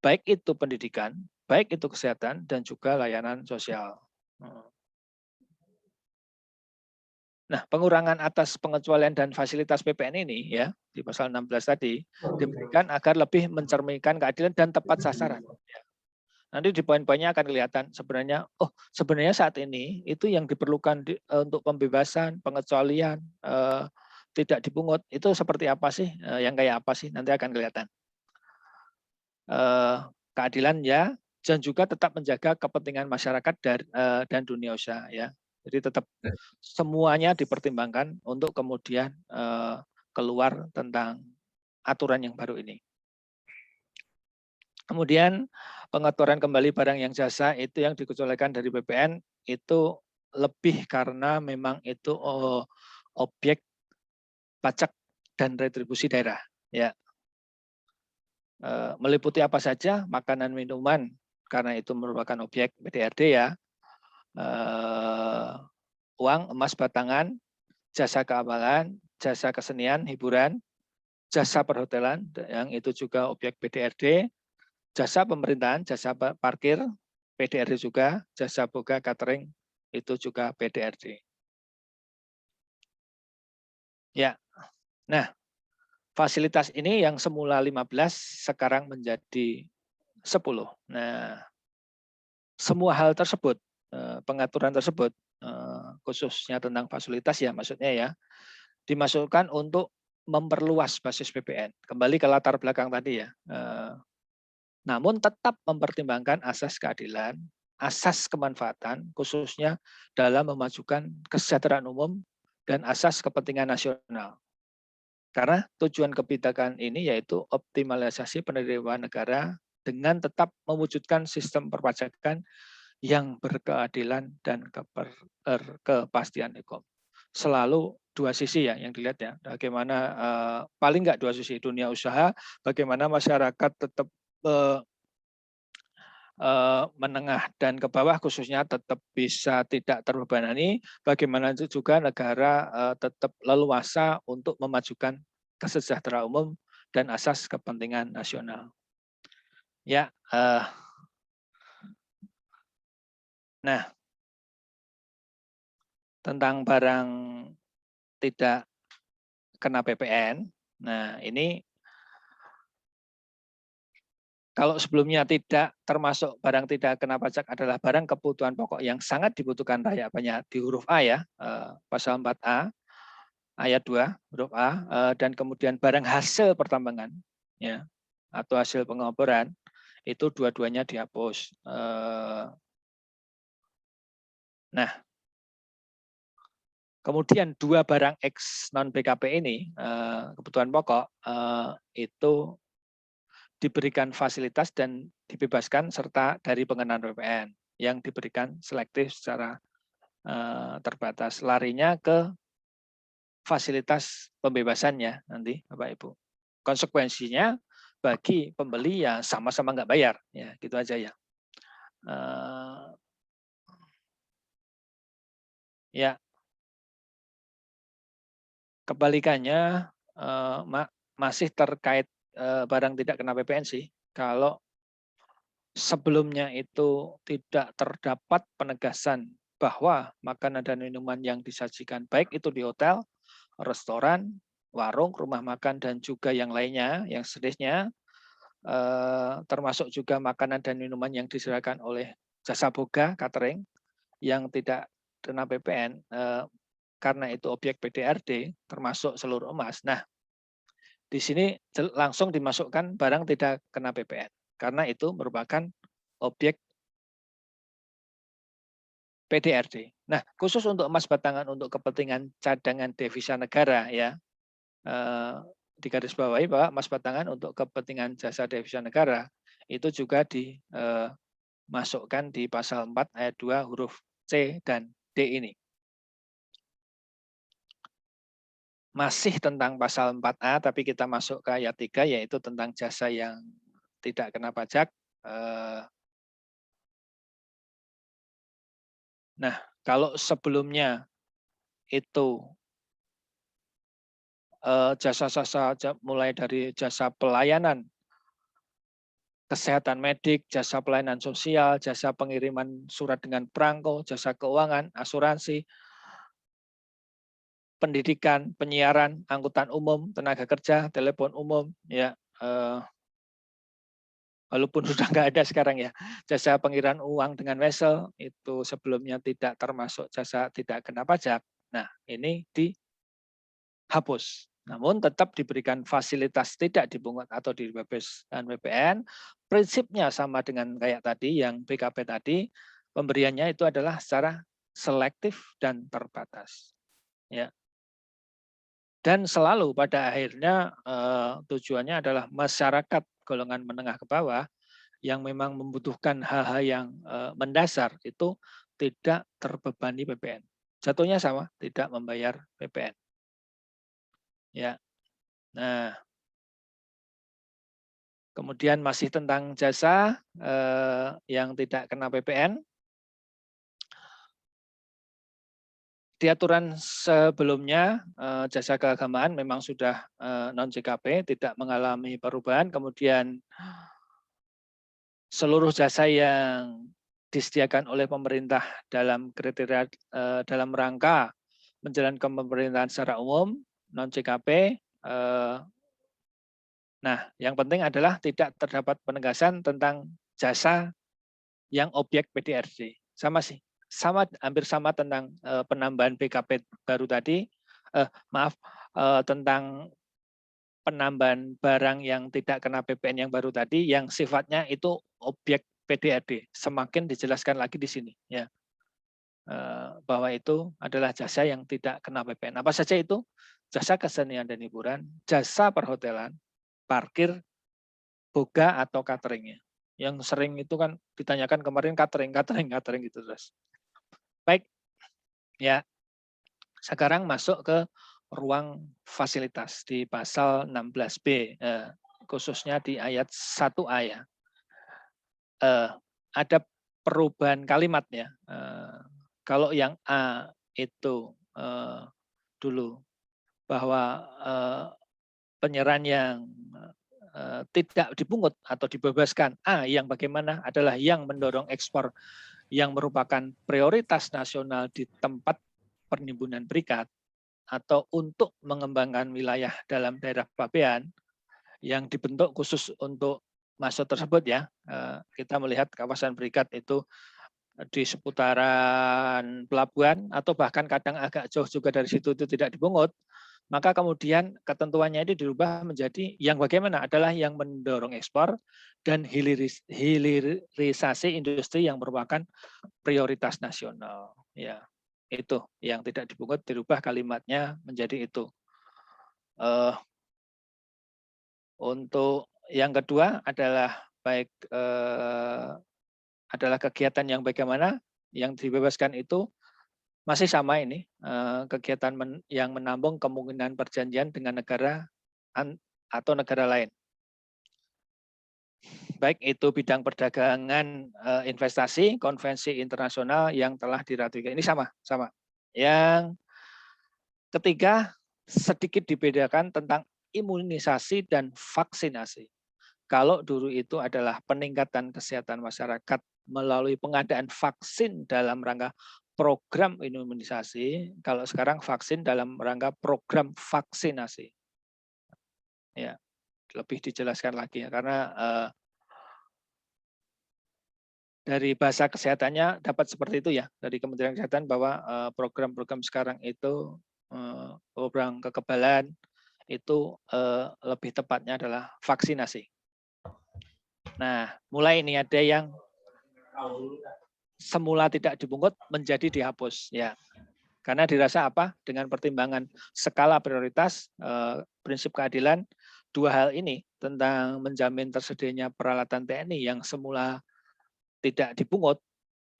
baik itu pendidikan, baik itu kesehatan, dan juga layanan sosial. Nah, pengurangan atas pengecualian dan fasilitas PPN ini, ya, di pasal 16 tadi diberikan agar lebih mencerminkan keadilan dan tepat sasaran. Nanti di poin-poinnya akan kelihatan sebenarnya, sebenarnya saat ini itu yang diperlukan untuk pembebasan, pengecualian, tidak dipungut, itu seperti apa sih, yang kayak apa sih, nanti akan kelihatan. Keadilan, ya, dan juga tetap menjaga kepentingan masyarakat dan dunia usaha, ya. Jadi tetap semuanya dipertimbangkan untuk kemudian keluar tentang aturan yang baru ini. Kemudian pengaturan kembali barang yang jasa itu yang dikecualikan dari PPN itu lebih karena memang itu objek pajak dan retribusi daerah, ya. Meliputi apa saja, makanan minuman karena itu merupakan objek PDRD, ya. Uang, emas batangan, jasa keamanan, jasa kesenian, hiburan, jasa perhotelan yang itu juga objek PDRD, jasa pemerintahan, jasa parkir, PDRD juga, jasa boga catering itu juga PDRD. Ya. Nah, fasilitas ini yang semula 15 sekarang menjadi 10. Nah, semua hal tersebut, pengaturan tersebut, khususnya tentang fasilitas, ya, maksudnya, ya, dimasukkan untuk memperluas basis PPN. Kembali ke latar belakang tadi, ya. Namun tetap mempertimbangkan asas keadilan, asas kemanfaatan, khususnya dalam memajukan kesejahteraan umum dan asas kepentingan nasional. Karena tujuan kebijakan ini yaitu optimalisasi penerimaan negara dengan tetap mewujudkan sistem perpajakan yang berkeadilan dan kepastian hukum. Selalu dua sisi, ya, yang dilihat, ya. Bagaimana paling nggak dua sisi, dunia usaha, bagaimana masyarakat tetap menengah dan ke bawah khususnya tetap bisa tidak terbebani, bagaimana juga negara tetap leluasa untuk memajukan kesejahteraan umum dan asas kepentingan nasional. Ya, Nah, tentang barang tidak kena PPN. Nah, ini kalau sebelumnya tidak termasuk barang tidak kena pajak adalah barang kebutuhan pokok yang sangat dibutuhkan rakyat, banyak di huruf A ya, pasal 4A ayat 2 huruf A, dan kemudian barang hasil pertambangan ya atau hasil pengeboran itu dua-duanya dihapus. Nah, kemudian dua barang X non BKP ini kebutuhan pokok itu diberikan fasilitas dan dibebaskan serta dari pengenaan PPN yang diberikan selektif secara terbatas. Larinya ke fasilitas pembebasannya nanti Bapak Ibu. Konsekuensinya bagi pembeli ya sama-sama nggak bayar, ya gitu aja ya. Ya, kebalikannya masih terkait barang tidak kena PPN sih. Kalau sebelumnya itu tidak terdapat penegasan bahwa makanan dan minuman yang disajikan baik itu di hotel, restoran, warung, rumah makan dan juga yang lainnya, yang sejenisnya, termasuk juga makanan dan minuman yang disediakan oleh jasa boga catering yang tidak kena PPN karena itu objek PDRD termasuk seluruh emas. Nah, di sini langsung dimasukkan barang tidak kena PPN karena itu merupakan objek PDRD. Nah, khusus untuk emas batangan untuk kepentingan cadangan devisa negara ya, digarisbawahi bahwa emas batangan untuk kepentingan jasa devisa negara itu juga dimasukkan di pasal 4 ayat 2 huruf C dan D ini. Masih tentang pasal 4A, tapi kita masuk ke ayat 3, yaitu tentang jasa yang tidak kena pajak. Nah, kalau sebelumnya itu jasa-jasa mulai dari jasa pelayanan kesehatan medik, jasa pelayanan sosial, jasa pengiriman surat dengan perangko, jasa keuangan, asuransi, pendidikan, penyiaran, angkutan umum, tenaga kerja, telepon umum, ya, walaupun sudah nggak ada sekarang ya, jasa pengiriman uang dengan wesel itu sebelumnya tidak termasuk jasa tidak kena pajak. Nah, ini dihapus. Namun tetap diberikan fasilitas tidak dipungut atau dibebaskan PPN. Prinsipnya sama dengan kayak tadi yang BKP tadi, pemberiannya itu adalah secara selektif dan terbatas. Ya. Dan selalu pada akhirnya tujuannya adalah masyarakat golongan menengah ke bawah yang memang membutuhkan hal-hal yang mendasar itu tidak terbebani PPN. Jatuhnya sama, tidak membayar PPN. Ya. Nah, kemudian masih tentang jasa yang tidak kena PPN. Di aturan sebelumnya jasa keagamaan memang sudah non JKP, tidak mengalami perubahan. Kemudian seluruh jasa yang disediakan oleh pemerintah dalam kriteria dalam rangka menjalankan pemerintahan secara umum non JKP. Nah, yang penting adalah tidak terdapat penegasan tentang jasa yang objek PDRD. Sama sih, hampir sama tentang penambahan BKP baru tadi. Tentang penambahan barang yang tidak kena PPN yang baru tadi, yang sifatnya itu objek PDRD. Semakin dijelaskan lagi di sini, ya, bahwa itu adalah jasa yang tidak kena PPN. Apa saja itu? Jasa kesenian dan hiburan, jasa perhotelan, parkir, boga atau cateringnya. Yang sering itu kan ditanyakan kemarin catering gitu terus. Baik, ya. Sekarang masuk ke ruang fasilitas di pasal 16B, khususnya di ayat 1A ya. Ada perubahan kalimat ya. Kalau yang A itu dulu bahwa penyerahan yang tidak dipungut atau dibebaskan, A yang bagaimana adalah yang mendorong ekspor yang merupakan prioritas nasional di tempat penimbunan berikat atau untuk mengembangkan wilayah dalam daerah pabean yang dibentuk khusus untuk masuk tersebut ya. Kita melihat kawasan berikat itu di seputaran pelabuhan atau bahkan kadang agak jauh juga dari situ itu tidak dipungut, maka kemudian ketentuannya ini dirubah menjadi yang bagaimana adalah yang mendorong ekspor dan hilirisasi industri yang merupakan prioritas nasional. Ya, itu yang tidak dipungut dirubah kalimatnya menjadi itu. Untuk yang kedua adalah baik adalah kegiatan yang bagaimana yang dibebaskan itu masih sama ini kegiatan yang menambung kemungkinan perjanjian dengan negara atau negara lain. Baik itu bidang perdagangan, investasi, konvensi internasional yang telah diratifikasi. Ini sama. Yang ketiga, sedikit dibedakan tentang imunisasi dan vaksinasi. Kalau dulu itu adalah peningkatan kesehatan masyarakat melalui pengadaan vaksin dalam rangka program imunisasi, kalau sekarang vaksin dalam rangka program vaksinasi. Ya, lebih dijelaskan lagi ya, karena dari bahasa kesehatannya dapat seperti itu ya, dari Kementerian Kesehatan bahwa program-program sekarang itu program kekebalan itu lebih tepatnya adalah vaksinasi. Nah, mulai ini ada yang semula tidak dipungut menjadi dihapus ya. Karena dirasa apa? Dengan pertimbangan skala prioritas, prinsip keadilan, dua hal ini tentang menjamin tersedianya peralatan TNI yang semula tidak dipungut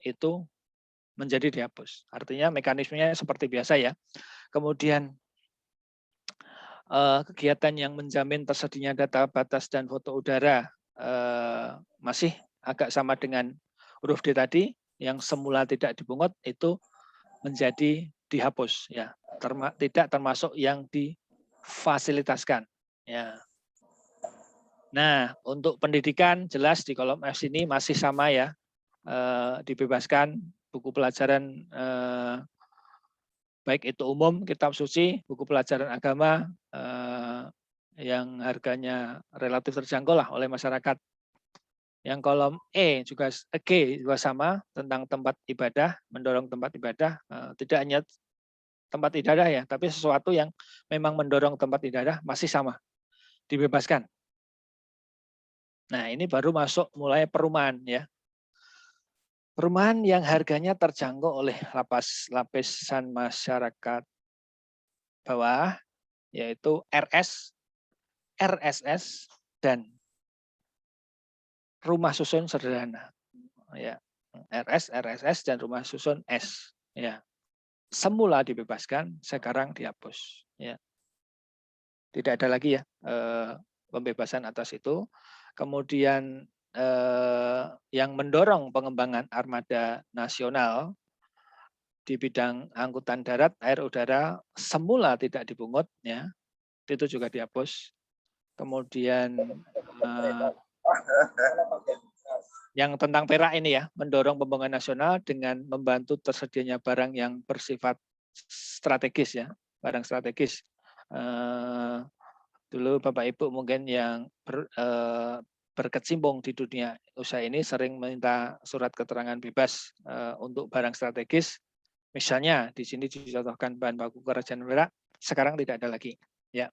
itu menjadi dihapus. Artinya mekanismenya seperti biasa ya. Kemudian kegiatan yang menjamin tersedianya data batas dan foto udara masih agak sama dengan huruf D tadi, yang semula tidak dipungut itu menjadi dihapus ya, tidak termasuk yang difasilitaskan ya. Nah, untuk pendidikan jelas di kolom F sini masih sama ya, dibebaskan buku pelajaran baik itu umum, kitab suci, buku pelajaran agama yang harganya relatif terjangkau lah oleh masyarakat. Yang kolom E juga G juga sama tentang tempat ibadah, mendorong tempat ibadah, tidak hanya tempat ibadah ya, tapi sesuatu yang memang mendorong tempat ibadah masih sama, dibebaskan. Nah, ini baru masuk mulai perumahan ya. Perumahan yang harganya terjangkau oleh lapisan masyarakat bawah, yaitu RS, RSS, dan rumah susun sederhana. Ya, RS, RSS, dan rumah susun S. Ya, semula dibebaskan, sekarang dihapus. Ya, tidak ada lagi ya pembebasan atas itu. Kemudian yang mendorong pengembangan armada nasional di bidang angkutan darat, air, udara semula tidak dipungut, ya, itu juga dihapus. Kemudian yang tentang perak ini ya, mendorong pembangunan nasional dengan membantu tersedianya barang yang bersifat strategis ya, barang strategis. Dulu Bapak Ibu mungkin yang berkecimpung di dunia usaha ini sering minta surat keterangan bebas untuk barang strategis. Misalnya di sini dicontohkan bahan baku kerajaan perak, sekarang tidak ada lagi. Ya,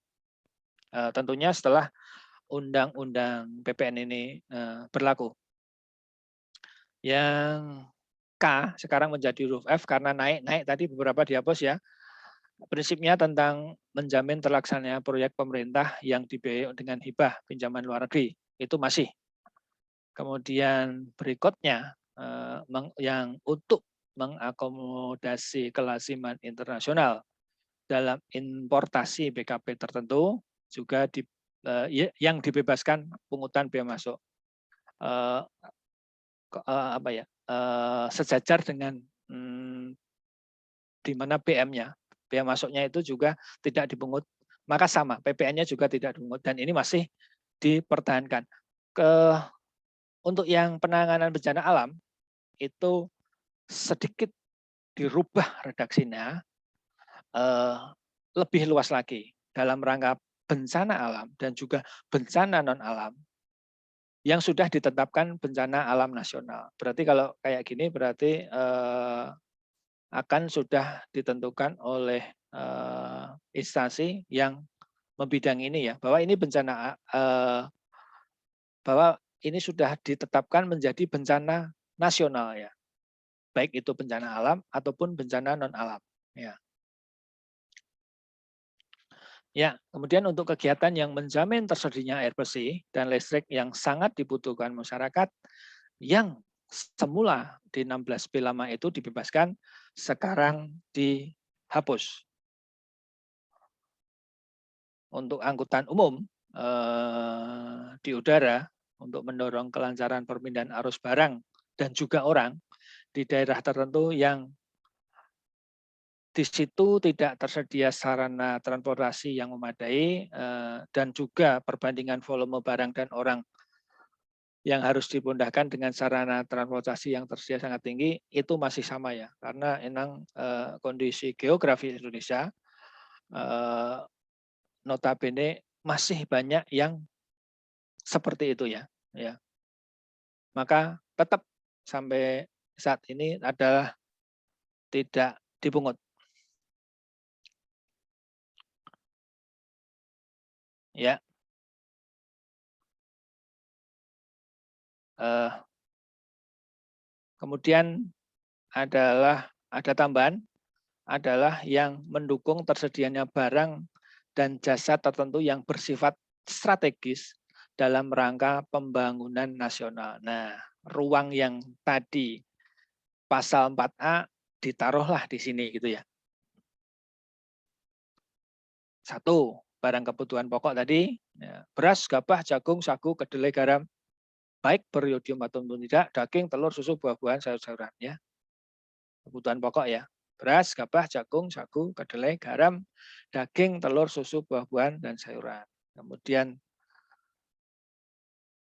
tentunya setelah Undang-Undang PPN ini berlaku. Yang K sekarang menjadi huruf F karena naik tadi beberapa dihapus ya. Prinsipnya tentang menjamin terlaksananya proyek pemerintah yang dibiayai dengan hibah pinjaman luar negeri itu masih. Kemudian berikutnya yang untuk mengakomodasi kelaziman internasional dalam importasi BKP tertentu juga yang dibebaskan pungutan bea masuk. Sejajar dengan di mana BM-nya, bea masuknya itu juga tidak dipungut, maka sama PPN-nya juga tidak dipungut dan ini masih dipertahankan. Untuk yang penanganan bencana alam itu sedikit dirubah redaksinya lebih luas lagi dalam rangka bencana alam dan juga bencana non alam yang sudah ditetapkan bencana alam nasional. Berarti kalau kayak gini berarti akan sudah ditentukan oleh instansi yang membidangi ini ya, bahwa ini bencana bahwa ini sudah ditetapkan menjadi bencana nasional ya, baik itu bencana alam ataupun bencana non alam ya. Ya, kemudian untuk kegiatan yang menjamin tersedianya air bersih dan listrik yang sangat dibutuhkan masyarakat yang semula di 16B lama itu dibebaskan, sekarang dihapus. Untuk angkutan umum di udara untuk mendorong kelancaran perpindahan arus barang dan juga orang di daerah tertentu yang di situ tidak tersedia sarana transportasi yang memadai dan juga perbandingan volume barang dan orang yang harus dipindahkan dengan sarana transportasi yang tersedia sangat tinggi itu masih sama ya, karena memang kondisi geografi Indonesia notabene masih banyak yang seperti itu ya. Maka tetap sampai saat ini adalah tidak dipungut. Ya. Kemudian ada tambahan adalah yang mendukung tersedianya barang dan jasa tertentu yang bersifat strategis dalam rangka pembangunan nasional. Nah, ruang yang tadi pasal 4A ditaruhlah di sini gitu ya. 1, barang kebutuhan pokok tadi, ya, beras, gabah, jagung, sagu, kedelai, garam, baik beriodium ataupun tidak, daging, telur, susu, buah-buahan, sayur-sayuran ya. Kebutuhan pokok ya. Beras, gabah, jagung, sagu, kedelai, garam, daging, telur, susu, buah-buahan, dan sayuran. Kemudian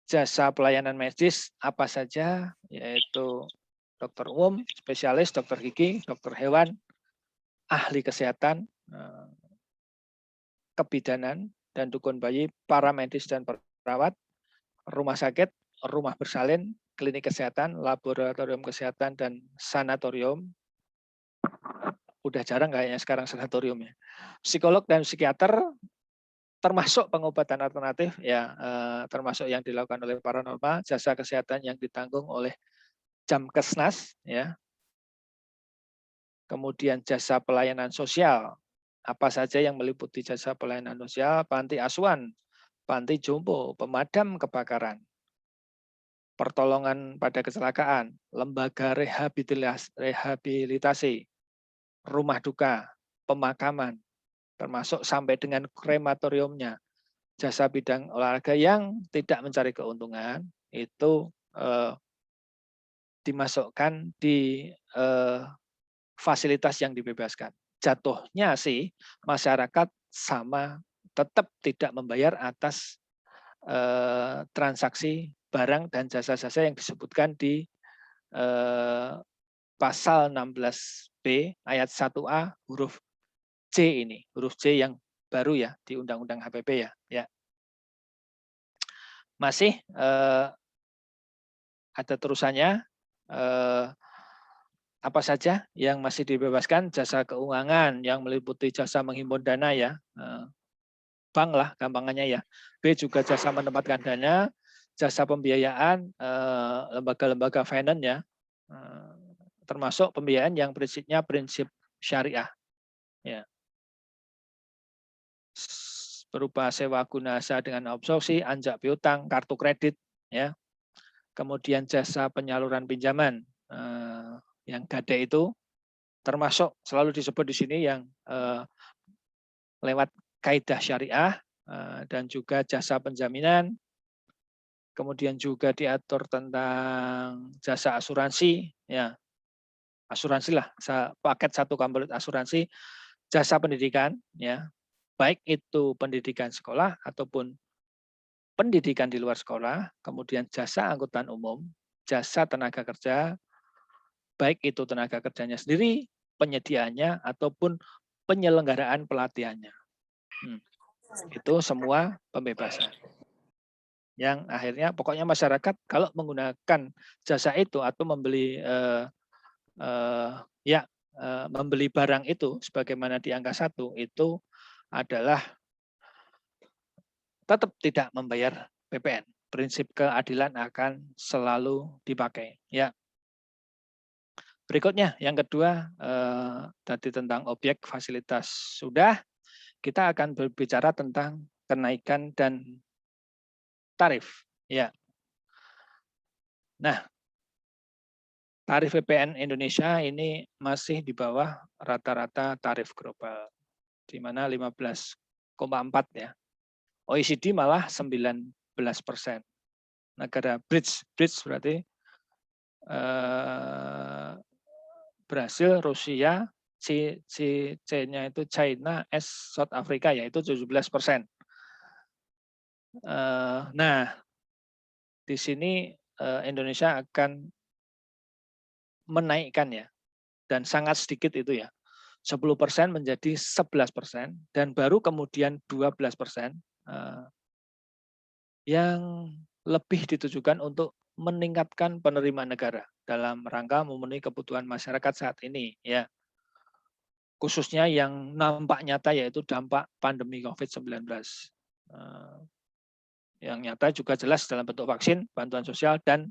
jasa pelayanan medis apa saja, yaitu dokter umum, spesialis, dokter gigi, dokter hewan, ahli kesehatan, kebidanan, dan dukun bayi, para medis dan perawat, rumah sakit, rumah bersalin, klinik kesehatan, laboratorium kesehatan, dan sanatorium. Udah jarang kayaknya sekarang sanatorium ya. Psikolog dan psikiater, termasuk pengobatan alternatif ya, termasuk yang dilakukan oleh paranormal, jasa kesehatan yang ditanggung oleh Jamkesnas ya. Kemudian jasa pelayanan sosial, apa saja yang meliputi jasa pelayanan sosial, panti asuhan, panti jompo, pemadam kebakaran, pertolongan pada kecelakaan, lembaga rehabilitasi, rumah duka, pemakaman, termasuk sampai dengan krematoriumnya, jasa bidang olahraga yang tidak mencari keuntungan, itu dimasukkan di fasilitas yang dibebaskan. Jatuhnya sih masyarakat sama tetap tidak membayar atas transaksi barang dan jasa-jasa yang disebutkan di pasal 16B ayat 1A huruf C ini, huruf C yang baru ya di Undang-Undang HPP ya. Masih ada terusannya. Apa saja yang masih dibebaskan? Jasa keuangan yang meliputi jasa menghimpun dana ya, bank lah gampangannya ya. B juga jasa menempatkan dana, jasa pembiayaan, lembaga-lembaga finance ya, termasuk pembiayaan yang prinsipnya prinsip syariah. Ya. Berupa sewa guna jasa dengan absorpsi, anjak piutang, kartu kredit, ya. Kemudian jasa penyaluran pinjaman yang gade itu termasuk selalu disebut di sini yang lewat kaidah syariah dan juga jasa penjaminan. Kemudian juga diatur tentang jasa asuransi, ya. Asuransi lah, paket satu komplit asuransi, jasa pendidikan, ya. Baik itu pendidikan sekolah ataupun pendidikan di luar sekolah, kemudian jasa angkutan umum, jasa tenaga kerja, baik itu tenaga kerjanya sendiri, penyediaannya, ataupun penyelenggaraan pelatihannya. Itu semua pembebasan. Yang akhirnya pokoknya masyarakat kalau menggunakan jasa itu atau membeli membeli barang itu sebagaimana di angka 1 itu adalah tetap tidak membayar PPN. Prinsip keadilan akan selalu dipakai. Ya. Berikutnya yang kedua tadi tentang objek fasilitas sudah, kita akan berbicara tentang kenaikan dan tarif. Ya. Nah, tarif PPN Indonesia ini masih di bawah rata-rata tarif global, di mana 15,4 ya. OECD malah 19%. Negara bridge berarti Brasil, Rusia, C-nya itu China, S South Africa yaitu 17%. Nah, di sini Indonesia akan menaikkan ya, dan sangat sedikit itu ya. 10% menjadi 11% dan baru kemudian 12% yang lebih ditujukan untuk meningkatkan penerimaan negara dalam rangka memenuhi kebutuhan masyarakat saat ini ya. Khususnya yang nampak nyata yaitu dampak pandemi COVID-19. Yang nyata juga jelas dalam bentuk vaksin, bantuan sosial dan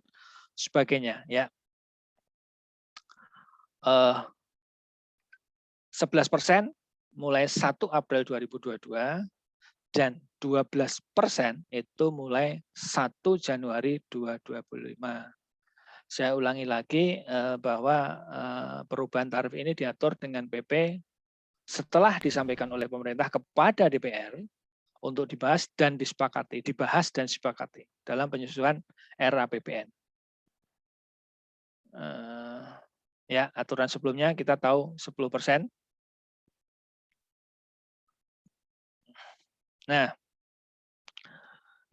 sebagainya ya. 11% mulai 1 April 2022 dan 12% itu mulai 1 Januari 2025. Saya ulangi lagi bahwa perubahan tarif ini diatur dengan PP setelah disampaikan oleh pemerintah kepada DPR untuk dibahas dan disepakati dalam penyusunan RAPBN. Ya, aturan sebelumnya kita tahu 10%. Nah,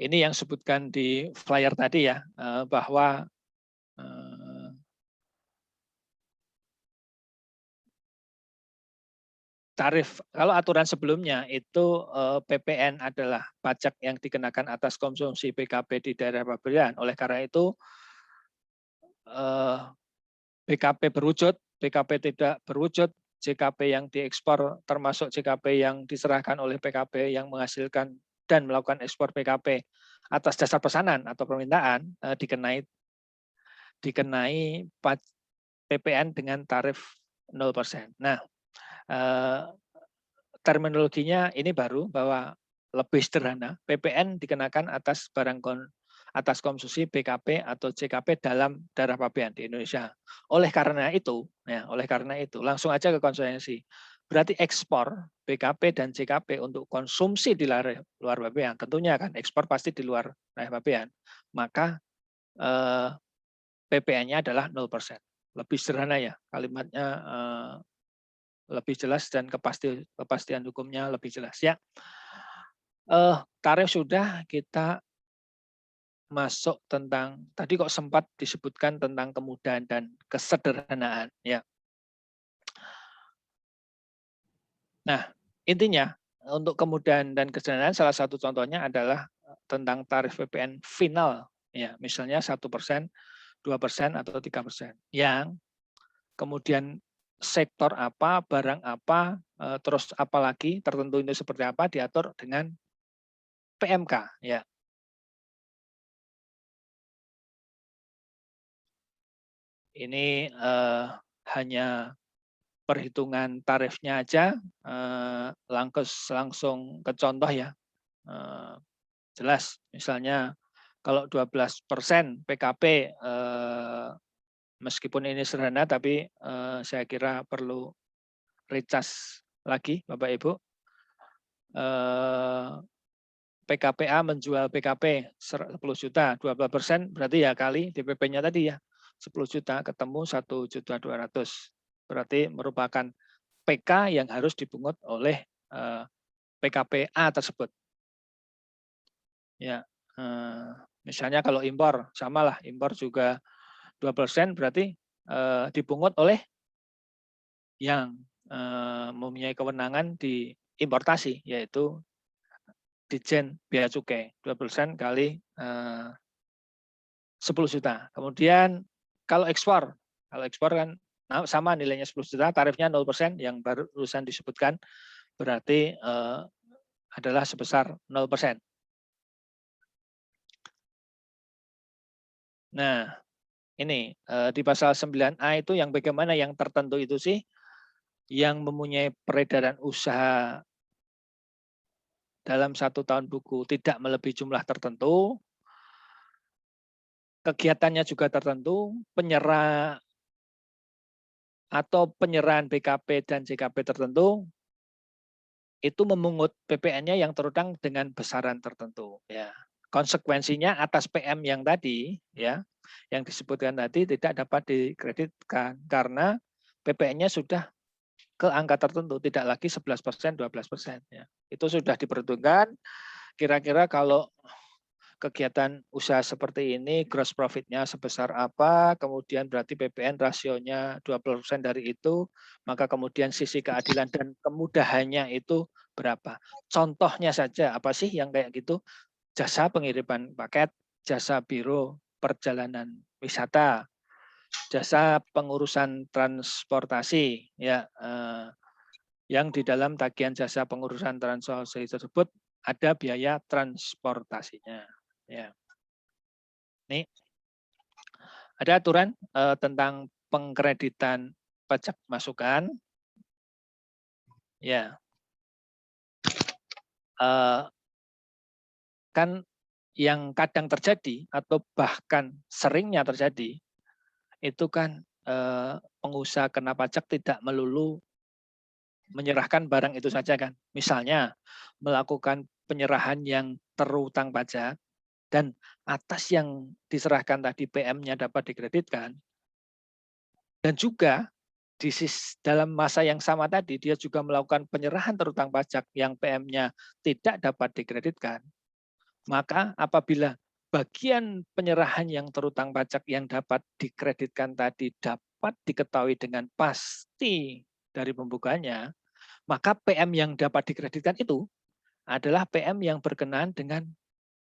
ini yang sebutkan di flyer tadi ya, bahwa tarif, kalau aturan sebelumnya itu PPN adalah pajak yang dikenakan atas konsumsi PKB di daerah pabean. Oleh karena itu PKB berwujud, PKB tidak berwujud, JKP yang diekspor termasuk JKP yang diserahkan oleh PKB yang menghasilkan dan melakukan ekspor PKB atas dasar pesanan atau permintaan dikenai PPN dengan tarif 0%. Nah, terminologinya ini baru bahwa lebih sederhana, PPN dikenakan atas atas konsumsi PKP atau JKP dalam daerah pabean di Indonesia. Oleh karena itu langsung aja ke konsekuensi. Berarti ekspor PKP dan JKP untuk konsumsi di luar pabean, tentunya kan ekspor pasti di luar daerah pabean, maka PPN-nya adalah 0%. Lebih sederhana ya kalimatnya, lebih jelas dan kepastian hukumnya lebih jelas ya. Tarif sudah, kita masuk tentang tadi kok sempat disebutkan tentang kemudahan dan kesederhanaan ya. Nah, intinya untuk kemudahan dan kesederhanaan salah satu contohnya adalah tentang tarif PPN final ya, misalnya 1%, 2% atau 3%. Yang kemudian sektor apa, barang apa, terus apalagi tertentu itu seperti apa diatur dengan PMK ya. Ini hanya perhitungan tarifnya aja, langsung ke contoh ya. Jelas, misalnya kalau 12% PKP, meskipun ini sederhana, tapi saya kira perlu recast lagi Bapak Ibu. PKPA menjual PKP 10 juta, 12% berarti ya kali DPP-nya tadi ya, 10 juta ketemu 1.200.000. Berarti merupakan PK yang harus dipungut oleh PKPA tersebut. Ya, misalnya kalau impor, samalah impor juga 2% berarti dipungut oleh yang mempunyai kewenangan di importasi, yaitu Ditjen Bea Cukai 2% kali 10 juta. Kemudian kalau ekspor kan sama nilainya 10 juta, tarifnya 0% yang barusan disebutkan, berarti adalah sebesar 0%. Nah, ini di pasal 9A itu yang bagaimana yang tertentu itu sih, yang mempunyai peredaran usaha dalam 1 tahun buku tidak melebihi jumlah tertentu, kegiatannya juga tertentu, penyerahan BKP dan JKP tertentu, itu memungut PPN-nya yang terutang dengan besaran tertentu. Ya. Konsekuensinya atas PM yang tadi, ya, yang disebutkan tadi tidak dapat dikreditkan karena PPN-nya sudah ke angka tertentu, tidak lagi 11%, 12%. Ya. Itu sudah diperhitungkan. Kira-kira kalau kegiatan usaha seperti ini, gross profit-nya sebesar apa, kemudian berarti PPN rasionya 20% dari itu, maka kemudian sisi keadilan dan kemudahannya itu berapa. Contohnya saja, apa sih yang kayak gitu? Jasa pengiriman paket, jasa biro perjalanan wisata, jasa pengurusan transportasi, ya, yang di dalam tagihan jasa pengurusan transportasi tersebut ada biaya transportasinya. Ya. Ini ada aturan tentang pengkreditan pajak masukan. Ya, kan yang kadang terjadi atau bahkan seringnya terjadi itu kan pengusaha kena pajak tidak melulu menyerahkan barang itu saja kan. Misalnya melakukan penyerahan yang terutang pajak dan atas yang diserahkan tadi PM-nya dapat dikreditkan, dan juga dalam masa yang sama tadi dia juga melakukan penyerahan terutang pajak yang PM-nya tidak dapat dikreditkan, maka apabila bagian penyerahan yang terutang pajak yang dapat dikreditkan tadi dapat diketahui dengan pasti dari pembukaannya, maka PM yang dapat dikreditkan itu adalah PM yang berkenaan dengan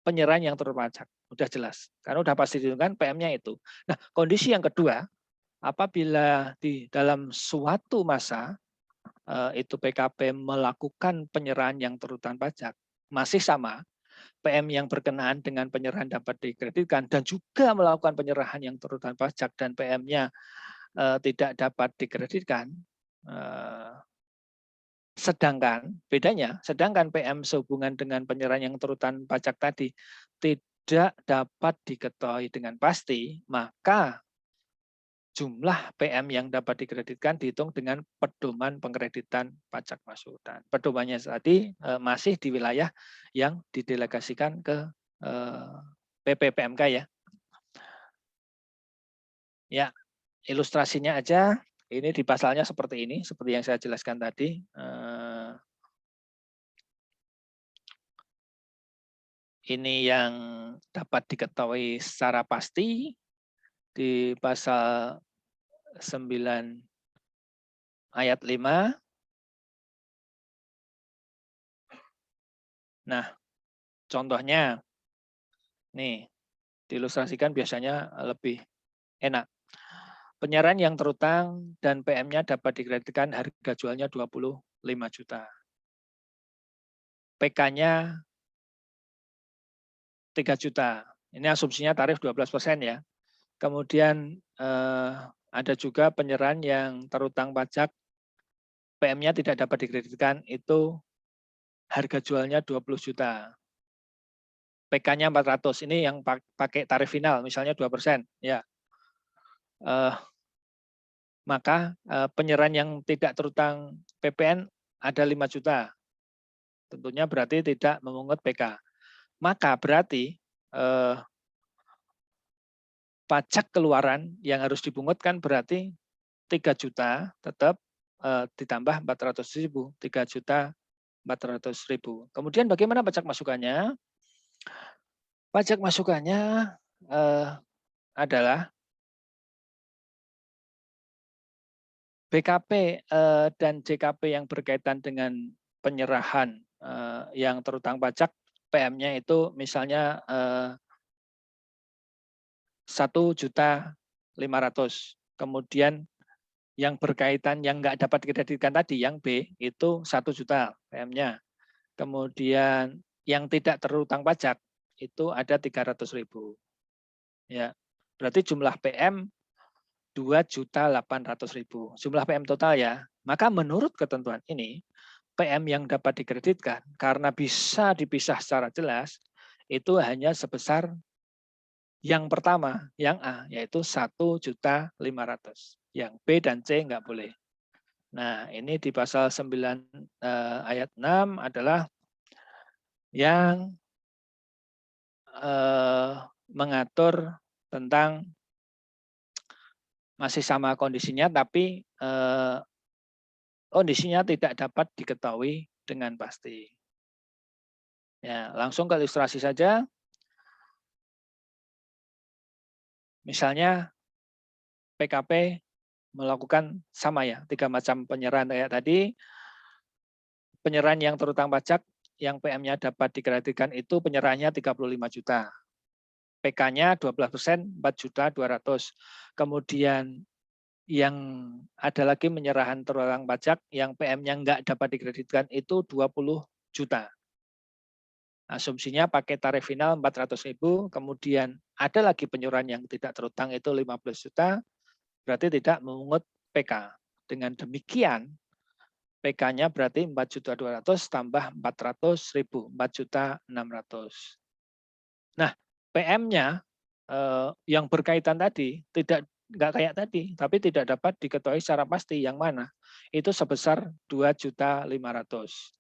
penyerahan yang terutang pajak. Udah jelas, karena udah pasti ditentukan PM-nya itu. Nah, kondisi yang kedua, apabila di dalam suatu masa itu PKP melakukan penyerahan yang terutang pajak, masih sama, PM yang berkenaan dengan penyerahan dapat dikreditkan dan juga melakukan penyerahan yang terutang pajak dan PM-nya tidak dapat dikreditkan, sedangkan PM sehubungan dengan penyerahan yang terutang pajak tadi tidak dapat diketahui dengan pasti, maka jumlah PM yang dapat dikreditkan dihitung dengan pedoman pengkreditan pajak masukan. Pedomannya tadi masih di wilayah yang didelegasikan ke PPPMK ya. Ya, ilustrasinya aja. Ini di pasalnya seperti ini, seperti yang saya jelaskan tadi. Ini yang dapat diketahui secara pasti di pasal 9 ayat 5. Nah, contohnya nih diilustrasikan biasanya lebih enak. Penyerahan yang terutang dan PM-nya dapat dikreditkan harga jualnya 25 juta. PK-nya 3 juta. Ini asumsinya tarif 12% ya. Kemudian ada juga penyerahan yang terutang pajak, PM-nya tidak dapat dikreditkan, itu harga jualnya 20 juta. PK-nya 400, ini yang pakai tarif final, misalnya 2%. Ya. Maka penyerahan yang tidak terutang PPN ada 5 juta. Tentunya berarti tidak memungut PK. Maka berarti pajak keluaran yang harus dipungutkan berarti 3 juta tetap ditambah 400.000, 3 juta 400.000. Kemudian bagaimana pajak masukannya? Pajak masukannya adalah BKP dan JKP yang berkaitan dengan penyerahan yang terutang pajak, PM-nya itu misalnya 1.500.000. Kemudian yang berkaitan yang nggak dapat dikreditkan tadi, yang B itu 1 juta PM-nya. Kemudian yang tidak terutang pajak itu ada 300.000. Ya, berarti jumlah PM 2.800.000. Jumlah PM total ya. Maka menurut ketentuan ini, PM yang dapat dikreditkan karena bisa dipisah secara jelas itu hanya sebesar yang pertama, yang A, yaitu 1.500.000. Yang B dan C nggak boleh. Nah, ini di pasal 9 ayat 6 adalah yang mengatur tentang masih sama kondisinya, tapi kondisinya tidak dapat diketahui dengan pasti. Ya, langsung ke ilustrasi saja. Misalnya PKP melakukan sama ya, 3 macam penyerahan kayak tadi. Penyerahan yang terutang pajak yang PM-nya dapat dikreditkan itu penyerahannya 35 juta. PK-nya 12%, 4.200.000. Kemudian yang ada lagi penyerahan terutang pajak yang PM-nya nggak dapat dikreditkan itu 20 juta. Asumsinya pakai tarif final 400.000, kemudian ada lagi penyerahan yang tidak terutang itu 15 juta, berarti tidak memungut PK. Dengan demikian, PK-nya berarti 4.200.000 tambah 400.000, 4.600.000. Nah, PM-nya yang berkaitan tadi nggak kayak tadi, tapi tidak dapat diketahui secara pasti yang mana. Itu sebesar 2.500.000.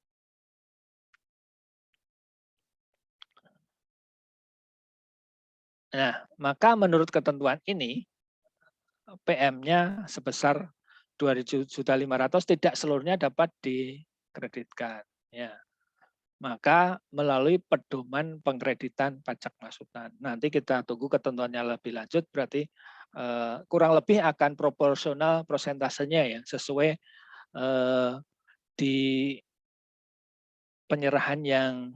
Nah, maka menurut ketentuan ini PM-nya sebesar 2.500.000 tidak seluruhnya dapat dikreditkan. Ya. Maka melalui pedoman pengkreditan pajak masukan. Nanti kita tunggu ketentuannya lebih lanjut, berarti kurang lebih akan proporsional prosentasenya ya, sesuai di penyerahan yang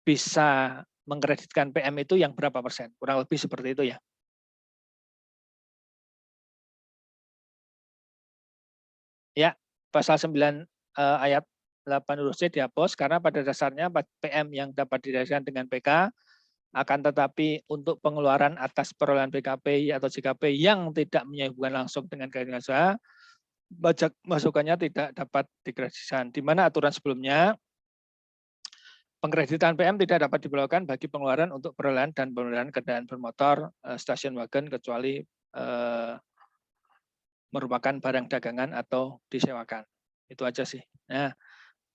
bisa mengkreditkan PM itu yang berapa persen, kurang lebih seperti itu ya. Ya, pasal 9 ayat 8 huruf C dihapus karena pada dasarnya PM yang dapat didasarkan dengan PK, akan tetapi untuk pengeluaran atas perolehan BKP atau JKP yang tidak menyambungkan langsung dengan kegiatan usaha, pajak masukannya tidak dapat dikreditkan. Di mana aturan sebelumnya pengkreditan PM tidak dapat diberlakukan bagi pengeluaran untuk perolehan dan pemeliharaan kendaraan bermotor, stasiun wagen kecuali merupakan barang dagangan atau disewakan. Itu aja sih. Nah,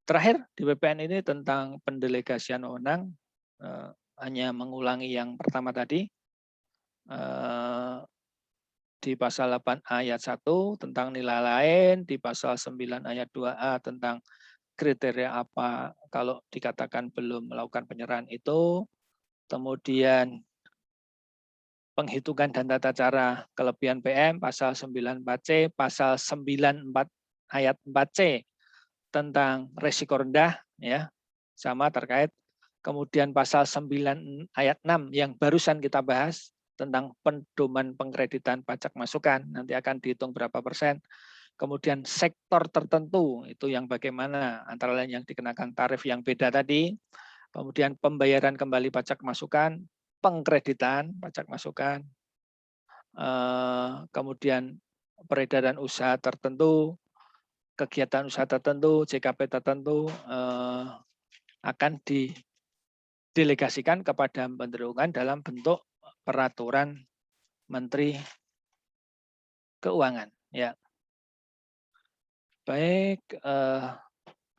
terakhir di BPN ini tentang pendelegasian wewenang, hanya mengulangi yang pertama tadi, di pasal 8 ayat 1 tentang nilai lain, di pasal 9 ayat 2A tentang kriteria apa kalau dikatakan belum melakukan penyerahan itu, kemudian penghitungan dan tata cara kelebihan PM pasal 94C, pasal 94 ayat 4C tentang resiko rendah ya, sama terkait. Kemudian pasal 9 ayat 6 yang barusan kita bahas tentang pedoman pengkreditan pajak masukan, nanti akan dihitung berapa persen. Kemudian sektor tertentu itu yang bagaimana, antara lain yang dikenakan tarif yang beda tadi. Kemudian pembayaran kembali pajak masukan, pengkreditan pajak masukan, kemudian peredaran usaha tertentu, kegiatan usaha tertentu, JKP tertentu akan didelegasikan kepada Menteri Keuangan dalam bentuk peraturan Menteri Keuangan. Ya, baik,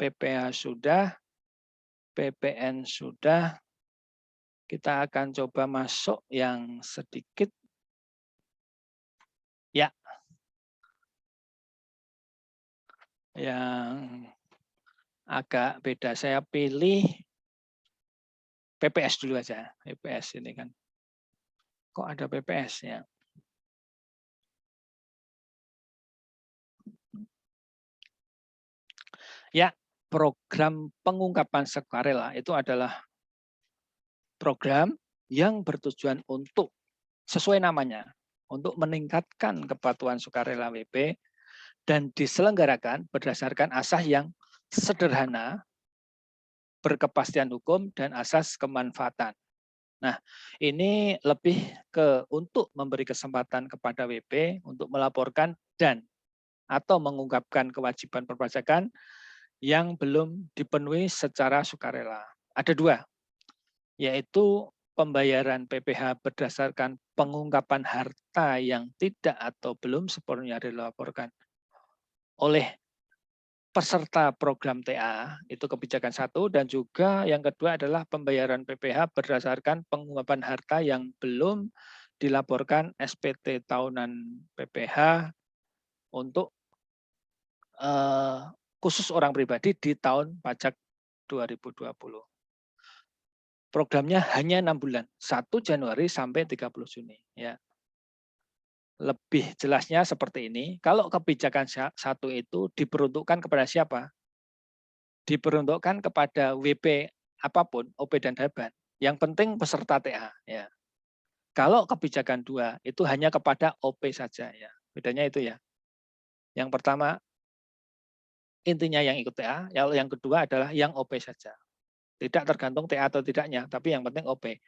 PPH sudah, PPN sudah. Kita akan coba masuk yang sedikit. Ya. Yang agak beda. Saya pilih PPS dulu aja. PPS ini kan. Kok ada PPS ya? Ya, program pengungkapan sukarela itu adalah program yang bertujuan untuk sesuai namanya, untuk meningkatkan kepatuhan sukarela WP dan diselenggarakan berdasarkan asas yang sederhana, berkepastian hukum, dan asas kemanfaatan. Nah, ini lebih ke untuk memberi kesempatan kepada WP untuk melaporkan dan atau mengungkapkan kewajiban perpajakan yang belum dipenuhi secara sukarela. Ada dua, yaitu pembayaran PPh berdasarkan pengungkapan harta yang tidak atau belum sepenuhnya dilaporkan oleh peserta program TA, itu kebijakan satu, dan juga yang kedua adalah pembayaran PPh berdasarkan pengungkapan harta yang belum dilaporkan SPT tahunan PPh untuk khusus orang pribadi di tahun pajak 2020. Programnya hanya 6 bulan, 1 Januari sampai 30 Juni. Ya. Lebih jelasnya seperti ini, kalau kebijakan satu itu diperuntukkan kepada siapa? Diperuntukkan kepada WP apapun, OP dan Haban. Yang penting peserta TA. Ya. Kalau kebijakan 2 itu hanya kepada OP saja. Ya. Bedanya itu ya. Yang pertama, intinya yang ikut TA, yang kedua adalah yang OP saja. Tidak tergantung TA atau tidaknya, tapi yang penting OP.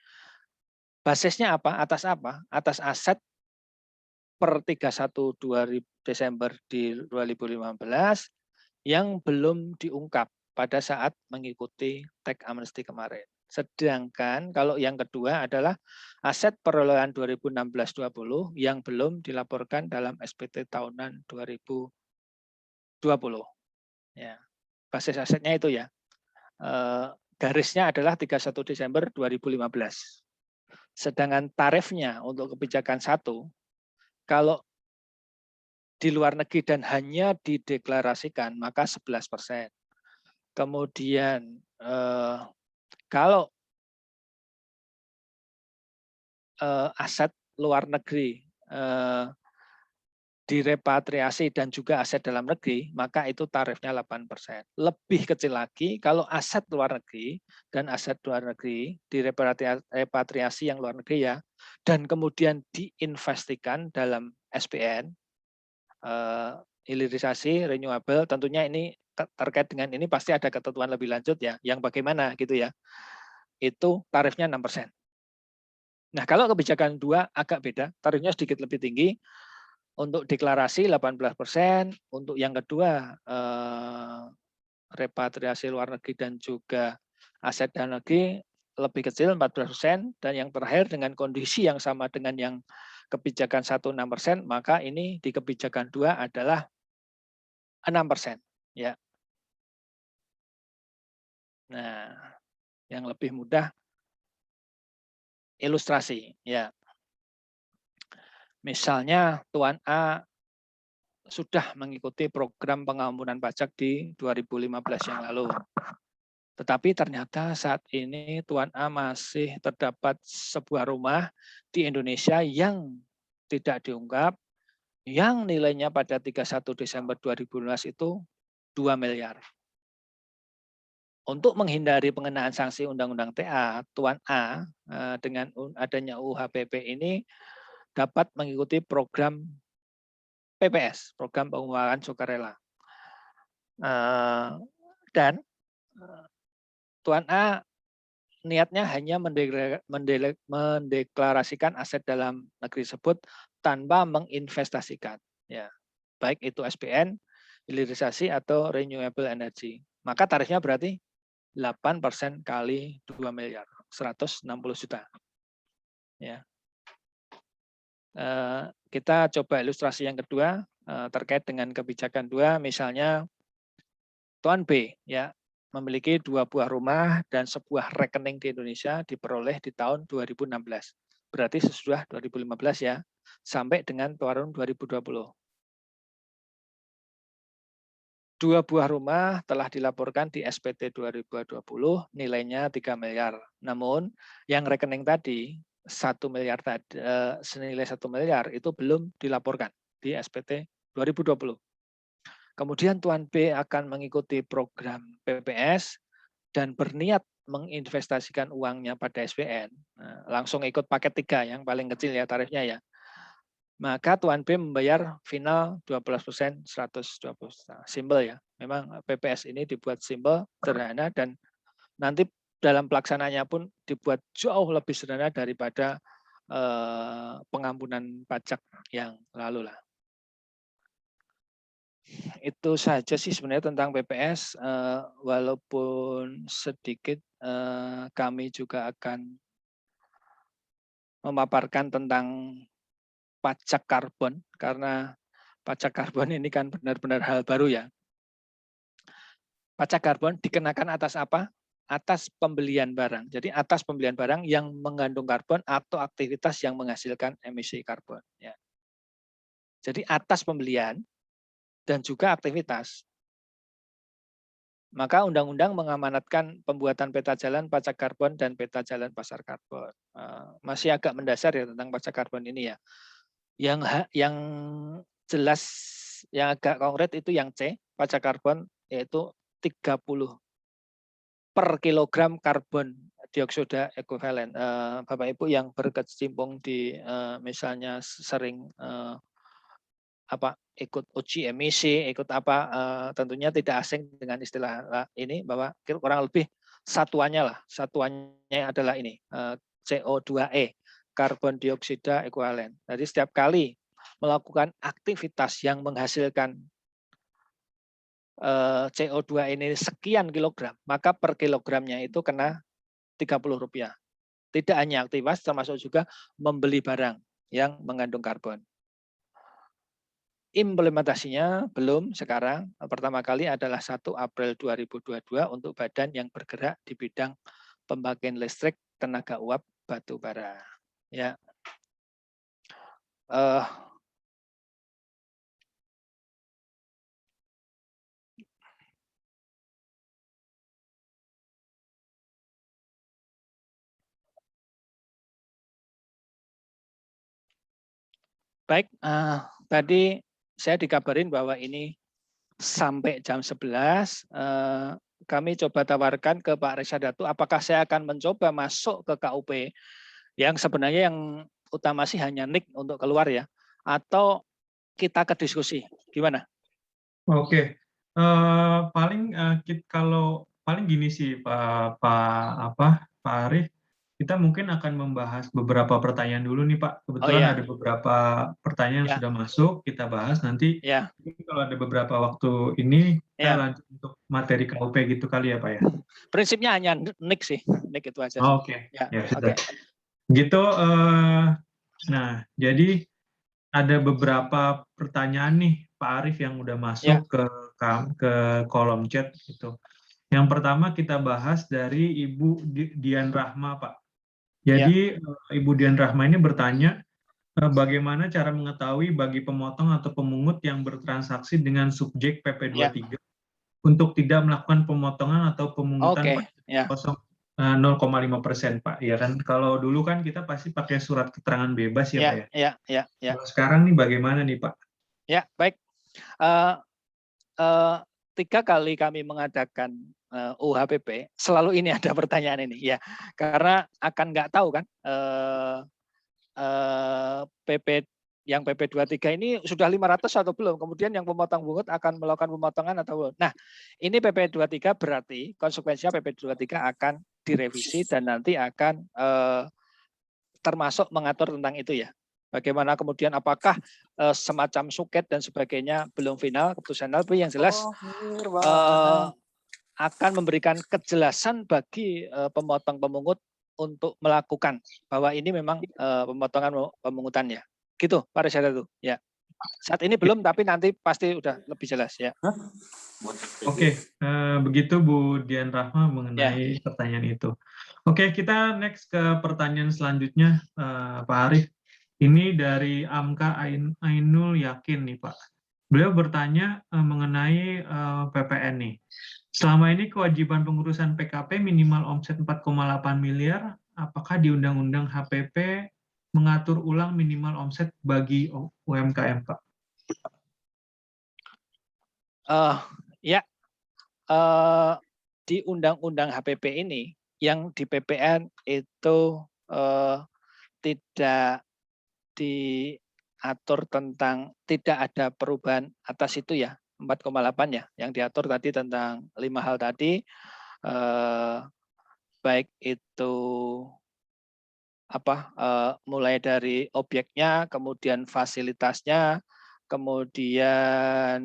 Basisnya apa? Atas apa? Atas aset per 31 Desember di 2015 yang belum diungkap pada saat mengikuti teks amnesti kemarin. Sedangkan kalau yang kedua adalah aset perolehan 2016-20 yang belum dilaporkan dalam SPT tahunan 2020. Ya, basis asetnya itu ya. Garisnya adalah 31 Desember 2015. Sedangkan tarifnya untuk kebijakan satu, kalau di luar negeri dan hanya dideklarasikan, maka 11%. Kemudian kalau aset luar negeri direpatriasi dan juga aset dalam negeri, maka itu tarifnya 8%. Lebih kecil lagi, kalau aset luar negeri dan aset luar negeri direpatriasi yang luar negeri ya, dan kemudian diinvestikan dalam SPN, hilirisasi, renewable, tentunya ini terkait dengan ini pasti ada ketentuan lebih lanjut ya, yang bagaimana gitu ya. Itu tarifnya 6%. Nah, kalau kebijakan 2 agak beda, tarifnya sedikit lebih tinggi. Untuk deklarasi 18%, untuk yang kedua repatriasi luar negeri dan juga aset dalam negeri lebih kecil 14%, dan yang terakhir dengan kondisi yang sama dengan yang kebijakan 1 6%, maka ini di kebijakan 2 adalah 6%. Ya. Nah, yang lebih mudah ilustrasi. Ya. Misalnya Tuan A sudah mengikuti program pengampunan pajak di 2015 yang lalu. Tetapi ternyata saat ini Tuan A masih terdapat sebuah rumah di Indonesia yang tidak diungkap, yang nilainya pada 31 Desember 2015 itu 2 miliar. Untuk menghindari pengenaan sanksi Undang-Undang TA, Tuan A dengan adanya UHPP ini dapat mengikuti program PPS, program pengupahan sukarela. Dan Tuan A niatnya hanya mendeklarasikan aset dalam negeri tersebut tanpa menginvestasikan, ya, baik itu SPN, hilirisasi atau renewable energy. Maka tarifnya berarti 8% kali 2 miliar, 160 juta. Ya. Kita coba ilustrasi yang kedua terkait dengan kebijakan 2, misalnya Tuan B ya memiliki 2 buah rumah dan sebuah rekening di Indonesia diperoleh di tahun 2016. Berarti sesudah 2015 ya, sampai dengan tahun 2020. 2 buah rumah telah dilaporkan di SPT 2020, nilainya 3 miliar. Namun yang rekening tadi 1 miliar tadi, senilai 1 miliar itu belum dilaporkan di SPT 2020. Kemudian Tuan B akan mengikuti program PPS dan berniat menginvestasikan uangnya pada SBN. Nah, langsung ikut paket 3 yang paling kecil ya tarifnya ya. Maka Tuan B membayar final 12% 120 juta. Simpel ya. Memang PPS ini dibuat simpel, sederhana, dan nanti dalam pelaksanaannya pun dibuat jauh lebih sederhana daripada pengampunan pajak yang lalu lah. Itu saja sih sebenarnya tentang PPS, walaupun sedikit kami juga akan memaparkan tentang pajak karbon, karena pajak karbon ini kan benar-benar hal baru ya. Pajak karbon dikenakan atas apa? Atas pembelian barang. Jadi atas pembelian barang yang mengandung karbon atau aktivitas yang menghasilkan emisi karbon. Ya. Jadi atas pembelian dan juga aktivitas. Maka undang-undang mengamanatkan pembuatan peta jalan pajak karbon dan peta jalan pasar karbon. Masih agak mendasar ya tentang pajak karbon ini ya. Yang jelas, yang agak konkret itu yang C, pajak karbon, yaitu 30 per kilogram karbon dioksida ekuivalen. Bapak Ibu yang berkecimpung di misalnya sering ikut uji emisi, ikut tentunya tidak asing dengan istilah ini, bahwa kurang lebih satuannya adalah ini, CO2e, karbon dioksida ekuivalen. Jadi setiap kali melakukan aktivitas yang menghasilkan CO2 ini sekian kilogram, maka per kilogramnya itu kena Rp30. Tidak hanya aktivitas, termasuk juga membeli barang yang mengandung karbon. Implementasinya belum sekarang. Pertama kali adalah 1 April 2022 untuk badan yang bergerak di bidang pembangkit listrik tenaga uap batu bara. Ya. Baik, tadi saya dikabarin bahwa ini sampai jam 11. Kami coba tawarkan ke Pak Reza Datu, apakah saya akan mencoba masuk ke KUP yang sebenarnya yang utama sih hanya NIK untuk keluar ya, atau kita ke diskusi, gimana? Oke, kalau paling gini sih Pak Arif, kita mungkin akan membahas beberapa pertanyaan dulu nih Pak. Kebetulan ada beberapa pertanyaan yang sudah masuk, kita bahas nanti. Kalau ada beberapa waktu ini, kita lanjut untuk materi KUP gitu kali ya Pak ya. Prinsipnya hanya NIK sih, NIK itu aja. Oke. Ya sudah. Gitu. Nah, jadi ada beberapa pertanyaan nih Pak Arif yang udah masuk ke kolom chat gitu. Yang pertama kita bahas dari Ibu Dian Rahma Pak. Jadi Ibu Dian Rahma ini bertanya, bagaimana cara mengetahui bagi pemotong atau pemungut yang bertransaksi dengan subjek PP23 untuk tidak melakukan pemotongan atau pemungutan 0,5% Pak. Ya kan, kalau dulu kan kita pasti pakai surat keterangan bebas ya Pak ya. Kalau sekarang nih bagaimana nih Pak? Ya, baik. 3 kali kami mengadakan UHPP, selalu ini ada pertanyaan ini ya, karena akan nggak tahu kan yang PP23 ini sudah 500 atau belum, kemudian yang pemotong pungut akan melakukan pemotongan atau belum. Nah, ini PP23 berarti konsekuensinya PP23 akan direvisi dan nanti akan termasuk mengatur tentang itu ya. Bagaimana kemudian apakah semacam suket dan sebagainya belum final keputusan, tapi yang jelas akan memberikan kejelasan bagi pemotong pemungut untuk melakukan bahwa ini memang pemotongan pemungutannya. Gitu Pak Reza itu. Ya. Saat ini belum, tapi nanti pasti udah lebih jelas ya. Oke, begitu Bu Dian Rahma mengenai pertanyaan itu. Oke, kita next ke pertanyaan selanjutnya Pak Arif. Ini dari Amka Ainul Yakin nih Pak. Beliau bertanya mengenai PPN nih. Selama ini kewajiban pengurusan PKP minimal omset 4,8 miliar, apakah di Undang-Undang HPP mengatur ulang minimal omset bagi UMKM Pak? Ya, di Undang-Undang HPP ini yang di PPN itu tidak diatur tentang tidak ada perubahan atas itu ya 4,8 ya yang diatur tadi tentang 5 hal tadi baik itu mulai dari objeknya, kemudian fasilitasnya, kemudian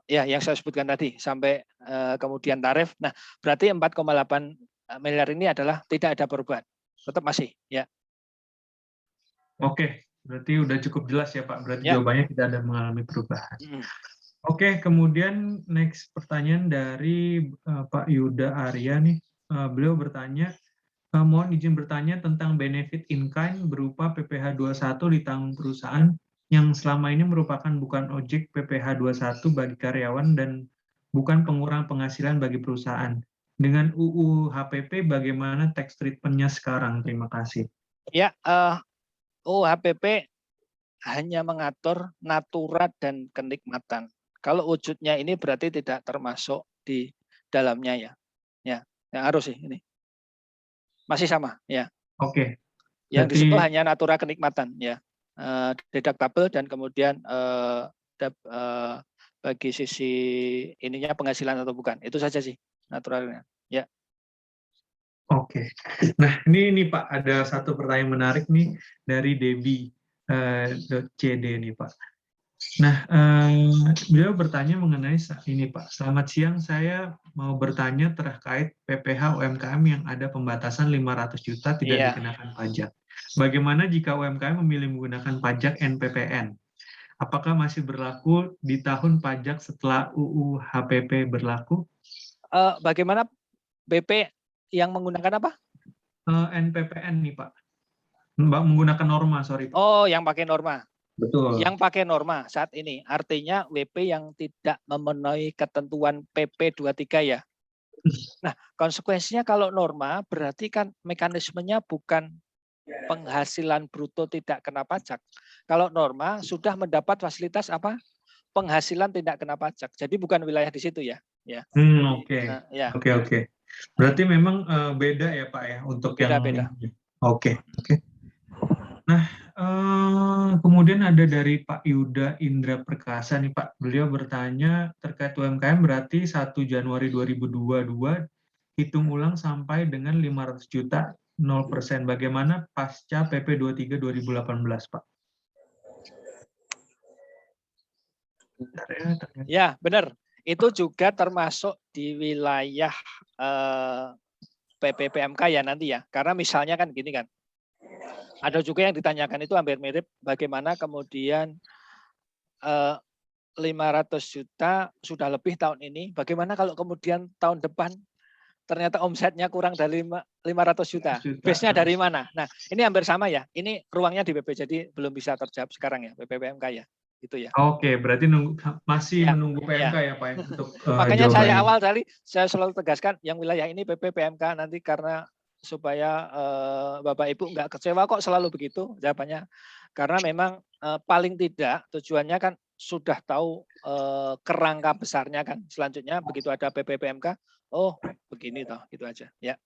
ya yang saya sebutkan tadi sampai kemudian tarif. Nah, berarti 4,8 miliar ini adalah tidak ada perubahan. Tetap masih ya. Oke, berarti udah cukup jelas ya Pak. Berarti Ya. jawabannya tidak ada mengalami perubahan. Oke, kemudian next pertanyaan dari Pak Yuda Arya nih. Beliau bertanya, mohon izin bertanya tentang benefit in kind berupa PPh 21 ditanggung perusahaan yang selama ini merupakan bukan objek PPh 21 bagi karyawan dan bukan pengurang penghasilan bagi perusahaan. Dengan UU HPP bagaimana tax treatment-nya sekarang? Terima kasih. Ya, UU HPP hanya mengatur natura dan kenikmatan. Kalau wujudnya ini berarti tidak termasuk di dalamnya ya. Ya, yang harus sih ini. Masih sama ya. Oke. Yang di situ hanya natura kenikmatan ya. Deductible dan kemudian bagi sisi ininya penghasilan atau bukan. Itu saja sih naturalnya. Ya. Oke. Nah, ini Pak ada satu pertanyaan menarik nih dari Debbie .cd nih Pak. Nah, beliau bertanya mengenai ini Pak. Selamat siang, saya mau bertanya terkait PPh UMKM yang ada pembatasan 500 juta tidak dikenakan pajak. Bagaimana jika UMKM memilih menggunakan pajak NPPN? Apakah masih berlaku di tahun pajak setelah UU HPP berlaku? Bagaimana BP yang menggunakan apa? NPPN nih Pak. Menggunakan norma, sorry Pak. Oh, yang pakai norma. Betul. Yang pakai norma saat ini, artinya WP yang tidak memenuhi ketentuan PP 23 ya. Nah, konsekuensinya kalau norma berarti kan mekanismenya bukan penghasilan bruto tidak kena pajak. Kalau norma sudah mendapat fasilitas apa? Penghasilan tidak kena pajak. Jadi bukan wilayah di situ ya. Ya. Oke. Ya. Oke. Berarti memang beda ya Pak ya untuk Beda-beda. Oke. Nah, kemudian ada dari Pak Yuda Indra Perkasa nih Pak. Beliau bertanya terkait UMKM berarti 1 Januari 2022 hitung ulang sampai dengan 500 juta 0%. Bagaimana pasca PP 23 2018 Pak? Ya, benar. Itu juga termasuk di wilayah PPPMK ya nanti ya. Karena misalnya kan gini kan. Ada juga yang ditanyakan itu hampir mirip bagaimana kemudian 500 juta sudah lebih tahun ini. Bagaimana kalau kemudian tahun depan ternyata omsetnya kurang dari 500 juta. Base-nya dari mana? Nah, ini hampir sama ya. Ini ruangnya di PP, jadi belum bisa terjawab sekarang ya, PPPMK ya. Gitu ya. Oke, berarti masih menunggu PMK ya Pak ya, untuk makanya jawabannya. saya awal tadi saya selalu tegaskan yang wilayah ini PPPMK nanti karena supaya Bapak Ibu nggak kecewa kok selalu begitu jawabannya. Karena memang paling tidak tujuannya kan sudah tahu kerangka besarnya kan. Selanjutnya begitu ada PPPMK, oh begini toh, gitu aja ya.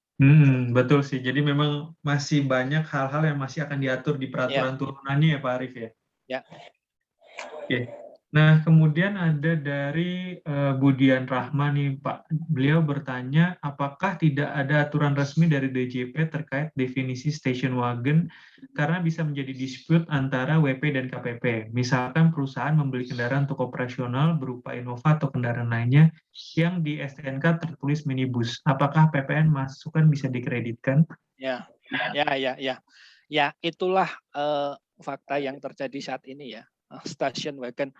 Betul sih. Jadi memang masih banyak hal-hal yang masih akan diatur di peraturan turunannya ya Pak Arief ya. Ya. Oke. Nah, kemudian ada dari Budian Rahman nih Pak. Beliau bertanya, apakah tidak ada aturan resmi dari DJP terkait definisi station wagon karena bisa menjadi dispute antara WP dan KPP. Misalkan perusahaan membeli kendaraan untuk operasional berupa Innova atau kendaraan lainnya yang di STNK tertulis minibus. Apakah PPN masukan bisa dikreditkan? Ya, itulah fakta yang terjadi saat ini ya. Station wagon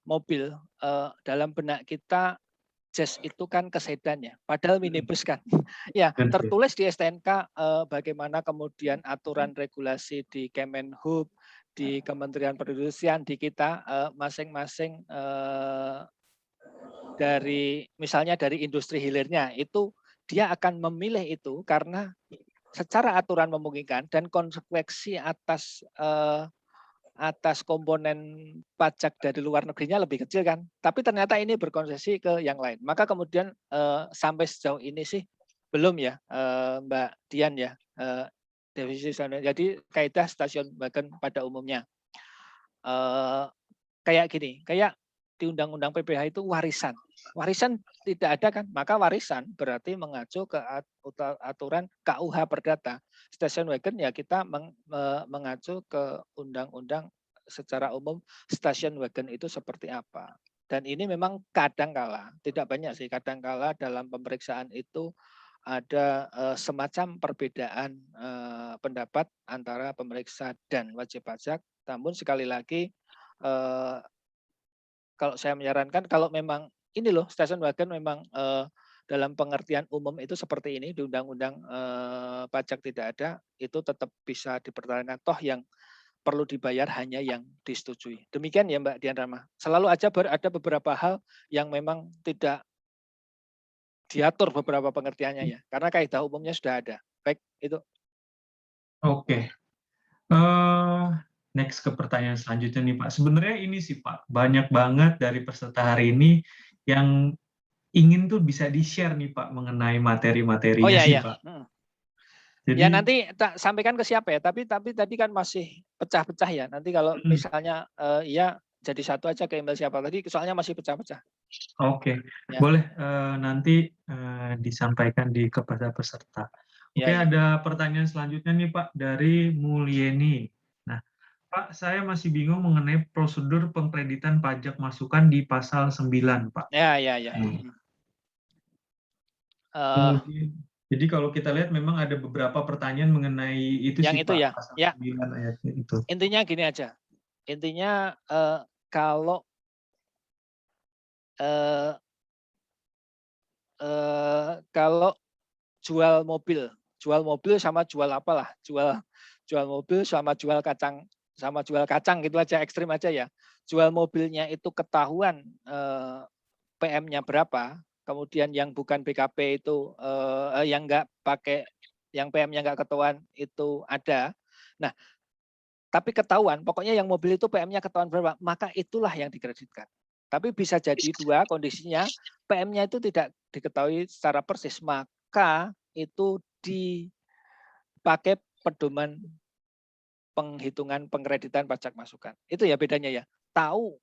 mobil dalam benak kita Jazz itu kan ke sedan ya, padahal minibus kan. Ya, tertulis di STNK bagaimana kemudian aturan regulasi di Kemenhub, di Kementerian Perindustrian, di kita masing-masing dari misalnya dari industri hilirnya itu dia akan memilih itu karena secara aturan memungkinkan dan konsekuensi atas atas komponen pajak dari luar negerinya lebih kecil kan, tapi ternyata ini berkonsesi ke yang lain. Maka kemudian sampai sejauh ini sih belum ya, Mbak Dian ya, definisi stasiun. Jadi kaidah stasiun wagon pada umumnya kayak gini, kayak di Undang-Undang PPH itu warisan. Warisan tidak ada kan, maka warisan berarti mengacu ke aturan KUH Perdata. Station wagon ya kita mengacu ke undang-undang secara umum station wagon itu seperti apa. Dan ini memang kadangkala, tidak banyak sih, kadangkala dalam pemeriksaan itu ada semacam perbedaan pendapat antara pemeriksa dan wajib pajak. Namun sekali lagi kalau saya menyarankan kalau memang ini loh station wagon memang dalam pengertian umum itu seperti ini di undang-undang pajak tidak ada, itu tetap bisa dipertahankan, toh yang perlu dibayar hanya yang disetujui. Demikian ya Mbak Dian Rama. Selalu aja ada beberapa hal yang memang tidak diatur beberapa pengertiannya ya, karena kaidah umumnya sudah ada. Baik, itu. Oke. Next ke pertanyaan selanjutnya nih Pak. Sebenarnya ini sih Pak, banyak banget dari peserta hari ini yang ingin tuh bisa di-share nih Pak mengenai Oh materi-materinya ya sih ya. Pak. Ya Jadi nanti tak sampaikan ke siapa ya. Tapi tadi kan masih pecah-pecah ya. Nanti kalau misalnya iya jadi satu aja ke email siapa tadi. Soalnya masih pecah-pecah. oke, Ya. boleh nanti disampaikan kepada peserta. Oke, Ya, ya. ada pertanyaan selanjutnya nih Pak dari Mulyeni. Nah, Pak, saya masih bingung mengenai prosedur pengkreditan pajak masukan di pasal 9, Pak. Ya, ya, ya. Kemudian, jadi kalau kita lihat memang ada beberapa pertanyaan mengenai itu Yang sih itu Pak, ya. pasal Ya. 9 ayatnya itu. Intinya gini aja. Intinya kalau kalau jual mobil sama jual apalah, jual mobil sama jual kacang gitu aja, ekstrim aja ya. Jual mobilnya itu ketahuan PM-nya berapa, kemudian yang bukan BKP itu yang nggak pakai, yang PM-nya nggak ketahuan itu ada. Nah, tapi ketahuan, pokoknya yang mobil itu PM-nya ketahuan berapa, maka itulah yang dikreditkan. Tapi bisa jadi dua kondisinya, PM-nya itu tidak diketahui secara persis, maka itu dipakai pedoman penghitungan pengkreditan pajak masukan. Itu ya bedanya ya. Tahu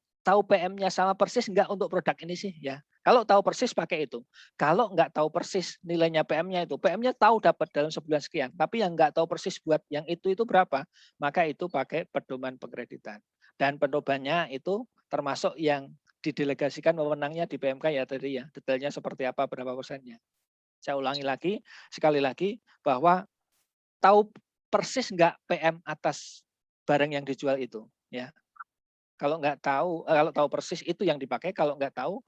PM-nya sama persis enggak untuk produk ini sih ya. Kalau tahu persis pakai itu. Kalau enggak tahu persis nilainya PM-nya itu, PM-nya tahu dapat dalam sebulan sekian, tapi yang enggak tahu persis buat yang itu berapa, maka itu pakai pedoman pengkreditan. Dan pedomannya itu termasuk yang didelegasikan wewenangnya di PMK ya tadi ya. Detailnya seperti apa, berapa persennya. Saya ulangi lagi, sekali lagi, bahwa tahu persis enggak PM atas barang yang dijual itu ya. Kalau nggak tahu, kalau tahu persis itu yang dipakai, kalau nggak tahu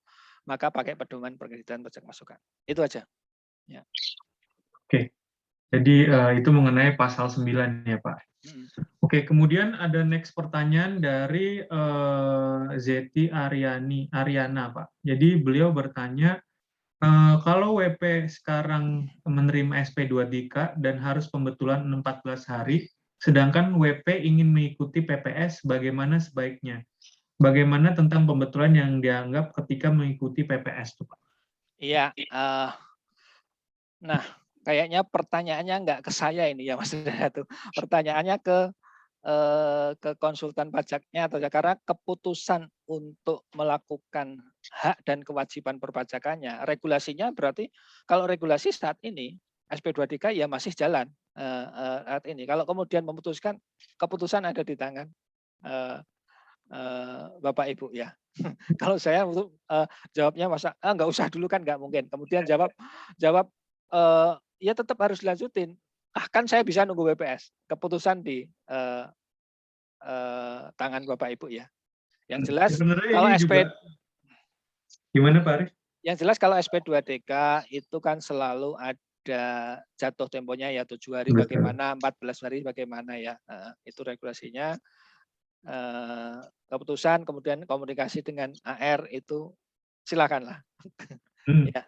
maka pakai pedoman pengkreditan pajak masukan. Itu aja. Ya. Oke, jadi itu mengenai pasal 9 ya Pak. Oke, kemudian ada next pertanyaan dari Zeti Ariana Pak. Jadi beliau bertanya, kalau WP sekarang menerima SP2DK dan harus pembetulan 14 hari, sedangkan WP ingin mengikuti PPS, bagaimana sebaiknya? Bagaimana tentang pembetulan yang dianggap ketika mengikuti PPS, Pak? Iya. Nah, kayaknya pertanyaannya nggak ke saya ini ya Mas Ratu. Pertanyaannya ke konsultan pajaknya atau karena keputusan untuk melakukan hak dan kewajiban perpajakannya, regulasinya berarti kalau regulasi saat ini SP2DK ya masih jalan saat ini. Kalau kemudian memutuskan, keputusan ada di tangan Bapak Ibu ya. Kalau saya untuk jawabnya masa nggak usah dulu kan nggak mungkin. Kemudian jawab ya tetap harus dilanjutin. Kan saya bisa nunggu BPS. Keputusan di tangan Bapak Ibu ya. Yang jelas Sebenarnya kalau ini SP juga gimana Pak Arif? Yang jelas kalau SP2DK itu kan selalu ada jatuh temponya ya 7 hari bagaimana, 14 hari bagaimana ya. Itu regulasinya. Keputusan kemudian komunikasi dengan AR itu silakanlah. Ya.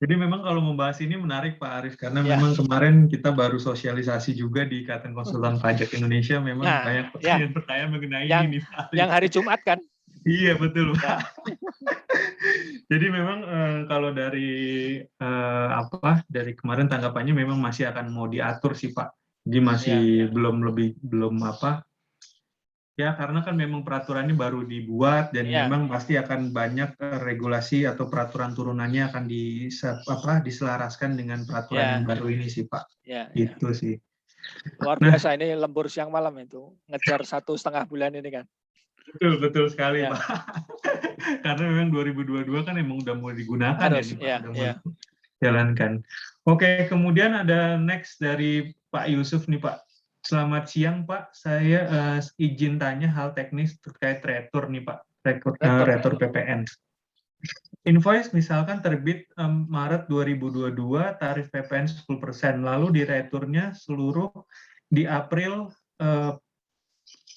Jadi memang kalau membahas ini menarik Pak Arif, karena Ya. memang kemarin kita baru sosialisasi juga di Ikatan Konsultan Pajak Indonesia, memang Nah, banyak ya, pertanyaan-pertanyaan mengenai yang ini nih Pak Arif. yang hari Jumat kan? Iya betul Pak. Ya, Jadi memang kalau dari dari kemarin tanggapannya memang masih akan mau diatur sih Pak. Jadi masih ya, belum apa. Ya, karena kan memang peraturannya baru dibuat dan ya, memang pasti akan banyak regulasi atau peraturan turunannya akan diselaraskan dengan peraturan yang ya, baru ini sih Pak. ya, ya. Itu sih. Luar Nah, biasa ini lembur siang malam itu ngejar 1,5 bulan ini kan. betul sekali Ya, Pak. Karena memang 2022 kan emang udah mulai digunakan ya harus nih Pak, ya, udah mulai ya. jalankan. Oke, kemudian ada next dari Pak Yusuf nih Pak. Selamat siang Pak, saya izin tanya hal teknis terkait retur nih Pak, retur PPN. Invoice misalkan terbit Maret 2022, tarif PPN 10%, lalu di returnya seluruh di April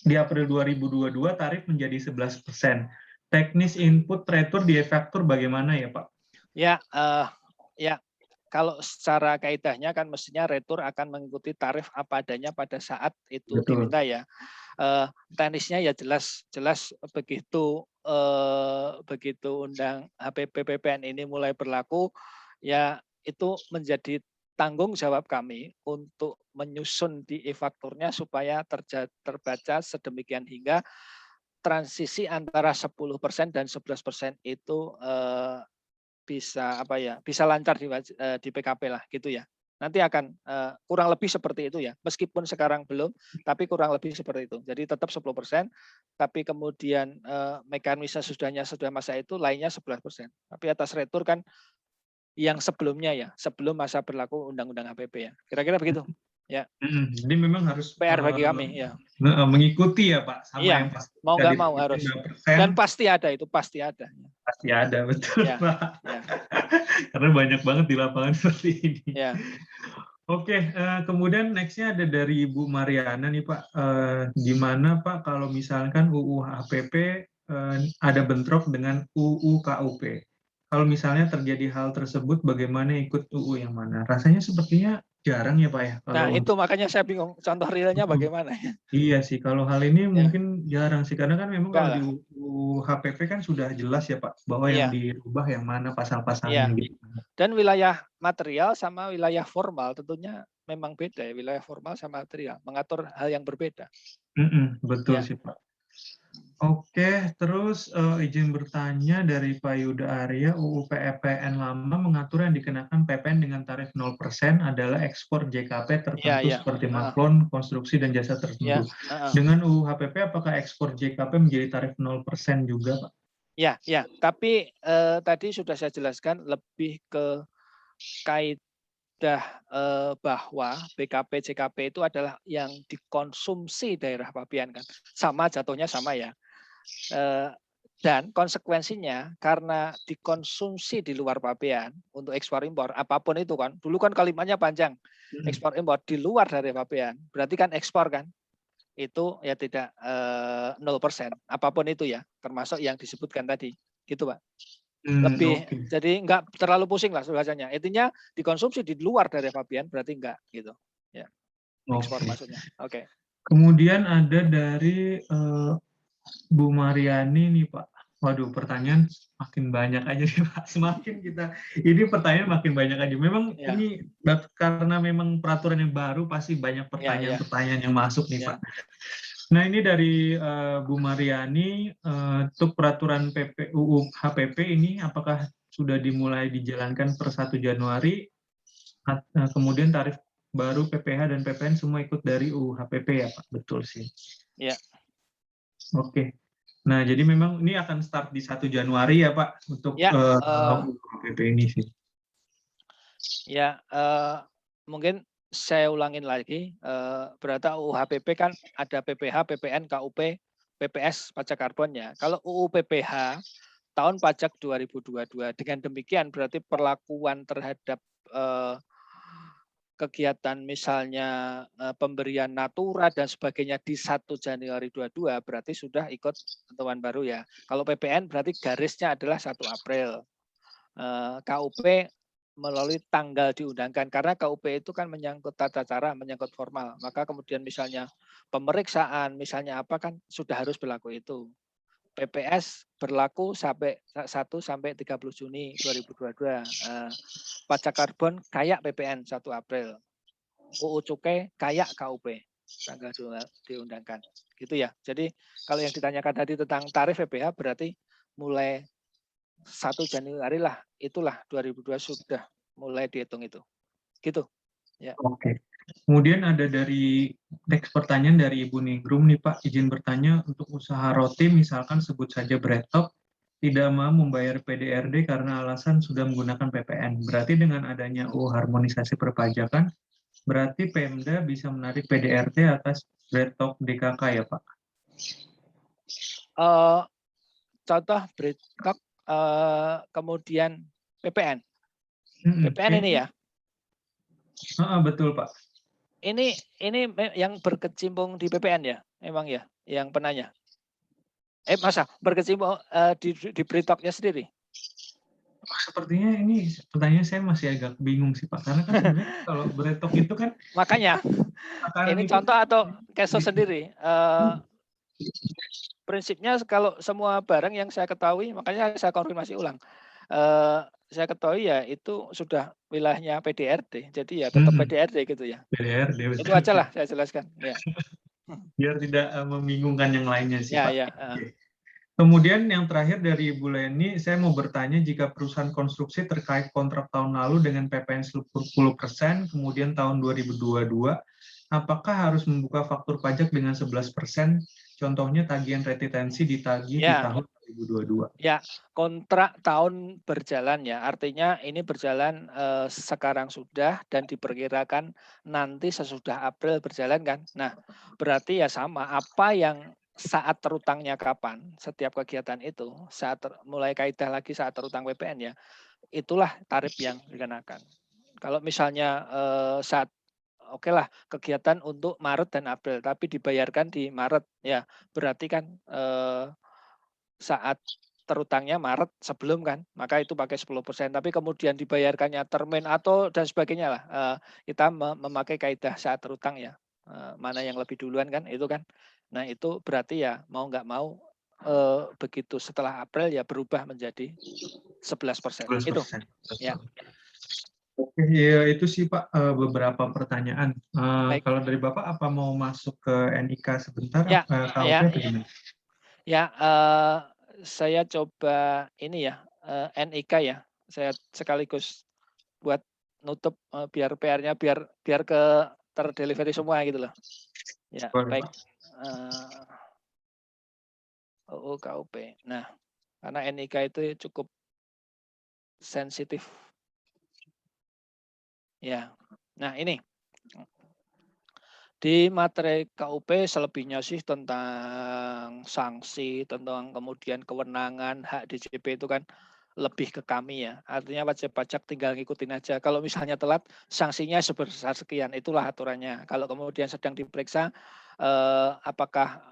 2022 tarif menjadi 11%. Teknis input retur di e-faktur bagaimana ya Pak? Ya, ya. Kalau secara kaidahnya kan mestinya retur akan mengikuti tarif apa adanya pada saat itu Betul. diminta ya. Teknisnya ya jelas begitu undang HPP PPN ini mulai berlaku, ya itu menjadi tanggung jawab kami untuk menyusun di e-fakturnya supaya terbaca sedemikian hingga transisi antara 10% dan 11% itu bisa lancar di PKP lah gitu ya. Nanti akan kurang lebih seperti itu ya. Meskipun sekarang belum, tapi kurang lebih seperti itu. Jadi tetap 10%, tapi kemudian mekanisme sudah masa itu lainnya 11%. Tapi atas retur kan yang sebelumnya ya, sebelum masa berlaku Undang-Undang HPP ya. Kira-kira begitu. Ya. Jadi memang harus PR bagi kami ya. mengikuti ya Pak, sama Iya, yang pasti mau nggak mau disebutin harus. 2%, Dan pasti ada itu, pasti ada. pasti ada, betul Ya, Pak. ya, Karena banyak banget di lapangan seperti ini. ya. Oke, kemudian next-nya ada dari Ibu Mariana nih Pak. Gimana Pak kalau misalkan UU HPP ada bentrok dengan UU KUP? Kalau misalnya terjadi hal tersebut, bagaimana ikut UU yang mana? Rasanya sepertinya jarang ya Pak ya. Nah, Kalau itu makanya saya bingung contoh realnya bagaimana ya. iya sih, kalau hal ini Ya, mungkin jarang sih, karena kan memang enggak kalau di lah. UU HPP kan sudah jelas ya Pak, bahwa yang Iya, dirubah yang mana pasal-pasalnya iya. gitu. Dan wilayah material sama wilayah formal tentunya memang beda ya, wilayah formal sama material, mengatur hal yang berbeda. Betul Ya, sih Pak. Oke, terus izin bertanya dari Pak Yuda Arya, UU PPN lama mengatur yang dikenakan PPN dengan tarif 0% adalah ekspor JKP iya, tertentu iya. seperti Heeh, maklon, konstruksi, dan jasa ya, tertentu. heeh. Dengan UU HPP, apakah ekspor JKP menjadi tarif 0% juga Pak? Ya, ya. Tapi tadi sudah saya jelaskan lebih ke kaidah bahwa BKP JKP itu adalah yang dikonsumsi daerah pabean kan. Sama jatuhnya sama ya. Dan konsekuensinya karena dikonsumsi di luar pabean untuk ekspor impor apapun itu kan, dulu kan kalimatnya panjang, ekspor impor di luar dari pabean berarti kan ekspor kan, itu ya tidak 0%, apapun itu ya, termasuk yang disebutkan tadi gitu Pak. Lebih Oke. jadi nggak terlalu pusing lah bahasanya, intinya dikonsumsi di luar dari pabean berarti enggak gitu ya, ekspor Oke. maksudnya. Oke. Kemudian ada dari Bu Mariani nih Pak. Waduh, pertanyaan makin banyak aja nih Pak. Semakin kita, ini pertanyaan makin banyak aja. Memang Ya, ini karena memang peraturan yang baru, pasti banyak ya, ya, pertanyaan-pertanyaan yang masuk nih ya. Pak. Nah ini dari Bu Mariani, untuk peraturan UU HPP ini apakah sudah dimulai dijalankan per 1 Januari, kemudian tarif baru PPH dan PPN semua ikut dari UU HPP ya Pak? Betul sih. Ya. Oke. Nah, jadi memang ini akan start di 1 Januari ya Pak, untuk Ya, UU-HPP ini sih. ya, mungkin saya ulangin lagi, berarti UU HPP kan ada PPH, PPN, KUP, PPS, pajak karbonnya. Kalau UU PPH tahun pajak 2022, dengan demikian berarti perlakuan terhadap kegiatan misalnya pemberian natura dan sebagainya di 1 Januari 22 berarti sudah ikut ketentuan baru ya. Kalau PPN berarti garisnya adalah 1 April. KUP melalui tanggal diundangkan, karena KUP itu kan menyangkut tata cara, menyangkut formal. Maka kemudian misalnya pemeriksaan, misalnya apa kan sudah harus berlaku itu. PPS berlaku sampai 1 sampai 30 Juni 2022. Pajak karbon kayak PPN 1 April. UU Cukai kayak KUP tanggal diundangkan. Gitu ya. Jadi kalau yang ditanyakan tadi tentang tarif PPh berarti mulai 1 Januari lah, itulah 2002 sudah mulai dihitung itu. Gitu. Ya. Oke. Kemudian ada dari teks pertanyaan dari Ibu Ningrum nih Pak, izin bertanya untuk usaha roti misalkan sebut saja Breadtalk tidak mau membayar PDRD karena alasan sudah menggunakan PPN. Berarti dengan adanya UU harmonisasi perpajakan, berarti Pemda bisa menarik PDRT atas Breadtalk DKK ya Pak? Contoh Breadtalk kemudian PPN. PPN ini ya. Betul Pak. Ini yang berkecimpung di PPN ya, memang ya, yang penanya. Masa berkecimpung di Breadtalk-nya sendiri? Sepertinya ini pertanyaan saya masih agak bingung sih Pak, karena kan sebenarnya kalau Breadtalk itu kan makanya ini itu contoh atau keso sendiri. Prinsipnya kalau semua barang yang saya ketahui, makanya saya konfirmasi ulang. Saya ketahui ya itu sudah wilayahnya PDRD, jadi ya tetap PDRD gitu ya. PDRD, itu aja lah saya jelaskan. Ya. Biar tidak membingungkan yang lainnya sih Ya, Pak. ya. Kemudian yang terakhir dari Ibu Leni, saya mau bertanya jika perusahaan konstruksi terkait kontrak tahun lalu dengan PPN 10%, kemudian tahun 2022, apakah harus membuka faktur pajak dengan 11%? Contohnya tagihan retitensi ditagih di tahun 2022. Ya, kontrak tahun berjalan ya. Artinya ini berjalan sekarang sudah dan diperkirakan nanti sesudah April berjalan kan. Nah, berarti ya sama apa yang saat terutangnya kapan, setiap kegiatan itu, mulai kaidah lagi saat terutang PPN ya, itulah tarif yang dikenakan. Kalau misalnya saat oke lah kegiatan untuk Maret dan April, tapi dibayarkan di Maret, ya berarti kan saat terutangnya Maret sebelum kan, maka itu pakai 10%. Tapi kemudian dibayarkannya termin atau dan sebagainya lah, kita memakai kaidah saat terutang ya, mana yang lebih duluan kan, itu kan. Nah itu berarti ya mau nggak mau begitu setelah April ya berubah menjadi 11%. Itu ya. Oke, ya itu sih Pak beberapa pertanyaan. Baik. Kalau dari Bapak apa mau masuk ke NIK sebentar? Ya, saya coba ini ya NIK ya. Saya sekaligus buat nutup biar PR-nya biar ke terdelivery semua gitu loh. Ya, baik. UU KUP. Nah, karena NIK itu cukup sensitif. Ya. Nah, ini di materi KUP selebihnya sih tentang sanksi, tentang kemudian kewenangan, hak DJP itu kan lebih ke kami ya. Artinya wajib pajak tinggal ngikutin aja. Kalau misalnya telat, sanksinya sebesar sekian, itulah aturannya. Kalau kemudian sedang diperiksa, apakah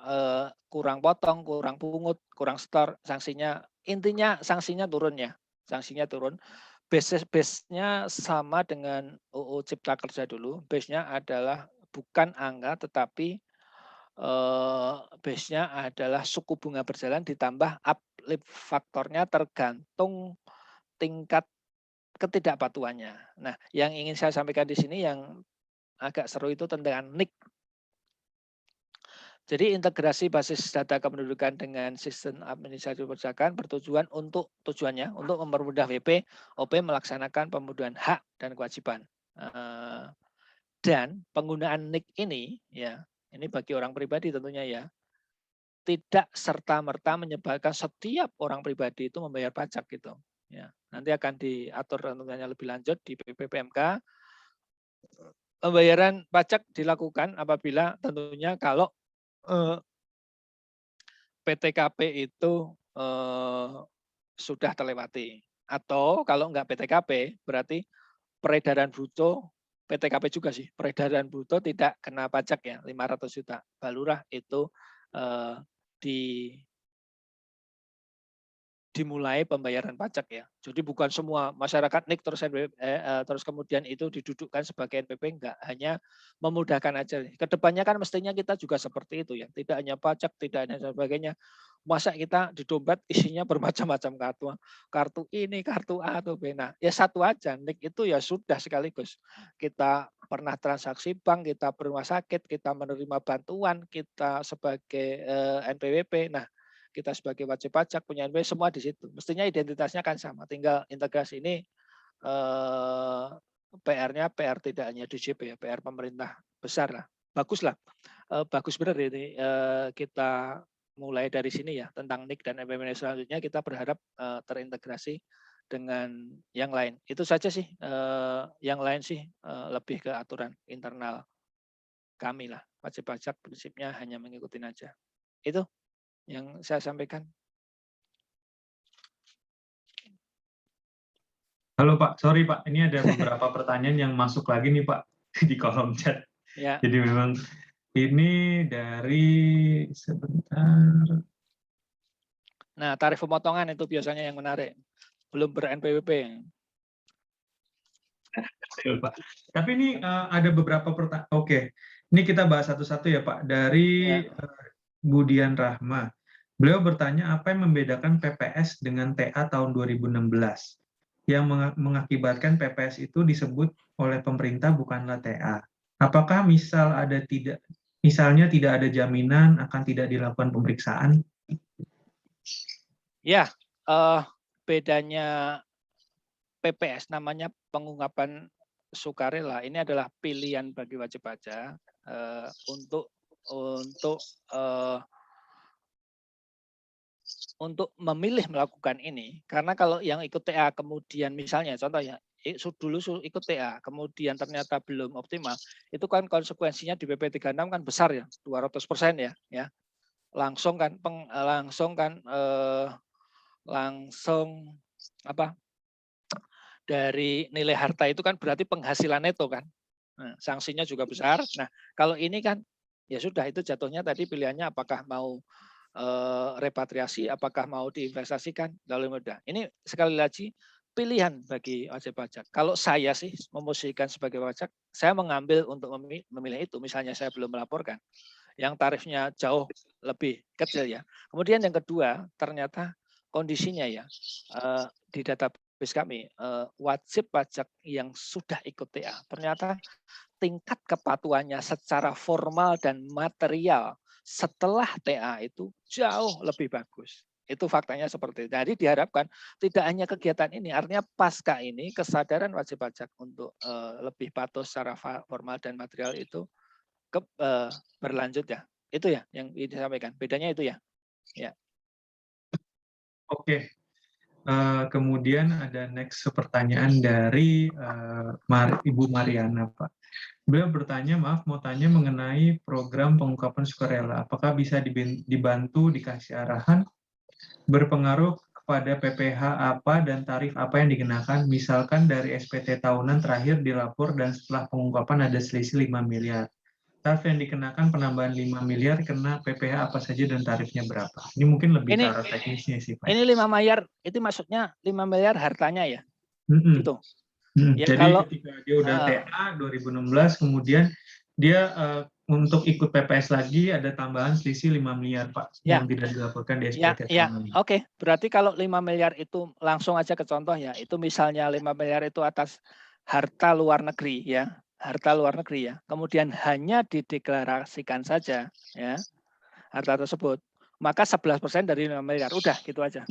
kurang potong, kurang pungut, kurang setor, sanksinya, intinya sanksinya turun ya. Sanksinya turun. Base-nya sama dengan UU Cipta Kerja dulu. Base-nya adalah bukan angka tetapi base-nya adalah suku bunga berjalan ditambah uplift faktornya tergantung tingkat ketidakpatuhannya. Nah, yang ingin saya sampaikan di sini yang agak seru itu tentang NIK. Jadi integrasi basis data kependudukan dengan sistem administrasi perpajakan bertujuan untuk mempermudah WP OP melaksanakan pembunuhan hak dan kewajiban. Dan penggunaan NIK ini ya, ini bagi orang pribadi tentunya ya, tidak serta-merta menyebabkan setiap orang pribadi itu membayar pajak gitu. Ya, nanti akan diatur tentunya lebih lanjut di PPPMK. Pembayaran pajak dilakukan apabila tentunya kalau PTKP itu sudah terlewati. Atau kalau enggak PTKP berarti peredaran bruto PTKP juga sih. Peredaran bruto tidak kena pajak ya, 500 juta. Balurah itu di dimulai pembayaran pajak ya. Jadi bukan semua masyarakat NIK terus terus kemudian itu didudukkan sebagai NPP, enggak, hanya memudahkan aja. Kedepannya kan mestinya kita juga seperti itu ya, tidak hanya pajak, tidak hanya sebagainya. Masa kita di dompet isinya bermacam-macam kartu, kartu ini, kartu A atau B. Nah, ya satu aja, NIK itu ya sudah sekaligus. Kita pernah transaksi bank, kita berumah sakit, kita menerima bantuan, kita sebagai NPWP. Nah, kita sebagai wajib pajak punya NPWP semua di situ. Mestinya identitasnya kan sama. Tinggal integrasi ini PR-nya PR tidak hanya DJP ya, PR pemerintah besar lah. Bagus lah. Bagus benar ini kita mulai dari sini ya tentang NIK dan NPWP selanjutnya kita berharap terintegrasi dengan yang lain. Itu saja sih. Yang lain sih lebih ke aturan internal kami lah. Wajib pajak prinsipnya hanya mengikuti aja. Itu yang saya sampaikan. Halo Pak, sorry Pak, ini ada beberapa pertanyaan yang masuk lagi nih Pak di kolom chat. Ya. Jadi memang ini dari sebentar. Nah, tarif pemotongan itu biasanya yang menarik. Belum ber-NPWP. Pak. Tapi ini ada beberapa pertanyaan. Oke, ini kita bahas satu-satu ya Pak. Dari Budian Rahma. Beliau bertanya apa yang membedakan PPS dengan TA tahun 2016 yang mengakibatkan PPS itu disebut oleh pemerintah bukanlah TA. Apakah misalnya tidak ada jaminan akan tidak dilakukan pemeriksaan? Ya, bedanya PPS namanya pengungkapan sukarela. Ini adalah pilihan bagi wajib pajak untuk memilih melakukan ini. Karena kalau yang ikut TA kemudian misalnya contoh ya, dulu ikut TA kemudian ternyata belum optimal, itu kan konsekuensinya di PP 36 kan besar ya, 200% ya. Langsung dari nilai harta itu kan berarti penghasilan neto kan. Nah, sanksinya juga besar. Nah, kalau ini kan ya sudah itu jatuhnya tadi pilihannya apakah mau repatriasi, apakah mau diinvestasikan, lalu mudah. Ini sekali lagi pilihan bagi wajib pajak. Kalau saya sih memposisikan sebagai pajak, saya mengambil untuk memilih itu. Misalnya saya belum melaporkan, yang tarifnya jauh lebih kecil ya. Kemudian yang kedua, ternyata kondisinya ya di database kami wajib pajak yang sudah ikut TA, ternyata tingkat kepatuhannya secara formal dan material setelah TA itu jauh lebih bagus. Itu faktanya seperti itu. Jadi diharapkan tidak hanya kegiatan ini, artinya pasca ini kesadaran wajib pajak untuk lebih patuh secara formal dan material itu berlanjut ya. Itu ya yang disampaikan. Bedanya itu ya. Ya. Oke. Kemudian ada next pertanyaan dari Ibu Mariana, Pak. Beliau bertanya, mau tanya mengenai program pengungkapan sukarela. Apakah bisa dibantu, dikasih arahan, berpengaruh kepada PPh apa dan tarif apa yang dikenakan? Misalkan dari SPT tahunan terakhir dilapor dan setelah pengungkapan ada selisih 5 miliar. Tarif yang dikenakan penambahan 5 miliar kena PPh apa saja dan tarifnya berapa? Ini mungkin lebih ke arah teknisnya sih, Pak. Ini 5 miliar, itu maksudnya 5 miliar hartanya ya? Gitu. Ya, jadi kalau ketika dia udah TA 2016, kemudian dia untuk ikut PPS lagi ada tambahan selisih 5 miliar, Pak, yang tidak dilaporkan di SPT. Oke. Berarti kalau 5 miliar itu langsung aja ke contoh ya, itu misalnya 5 miliar itu atas harta luar negeri ya, harta luar negeri ya. Kemudian hanya dideklarasikan saja ya harta tersebut, maka 11% dari 5 miliar. Udah gitu aja.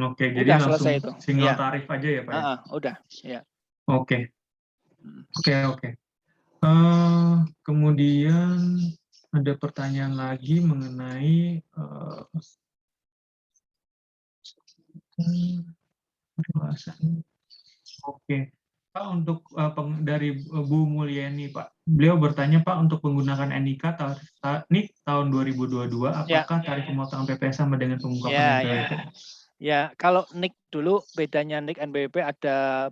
Oke. Jadi langsung selesai itu. single tarif aja ya, Pak? Udah. Ya. Oke. Kemudian ada pertanyaan lagi mengenai Pak, untuk dari Bu Mulyani, Pak, beliau bertanya, Pak, untuk menggunakan NIK tahun 2022, apakah tarif pemotongan PPS sama dengan pengungkapan NPWP? Ya, kalau NIK dulu bedanya NIK NPWP ada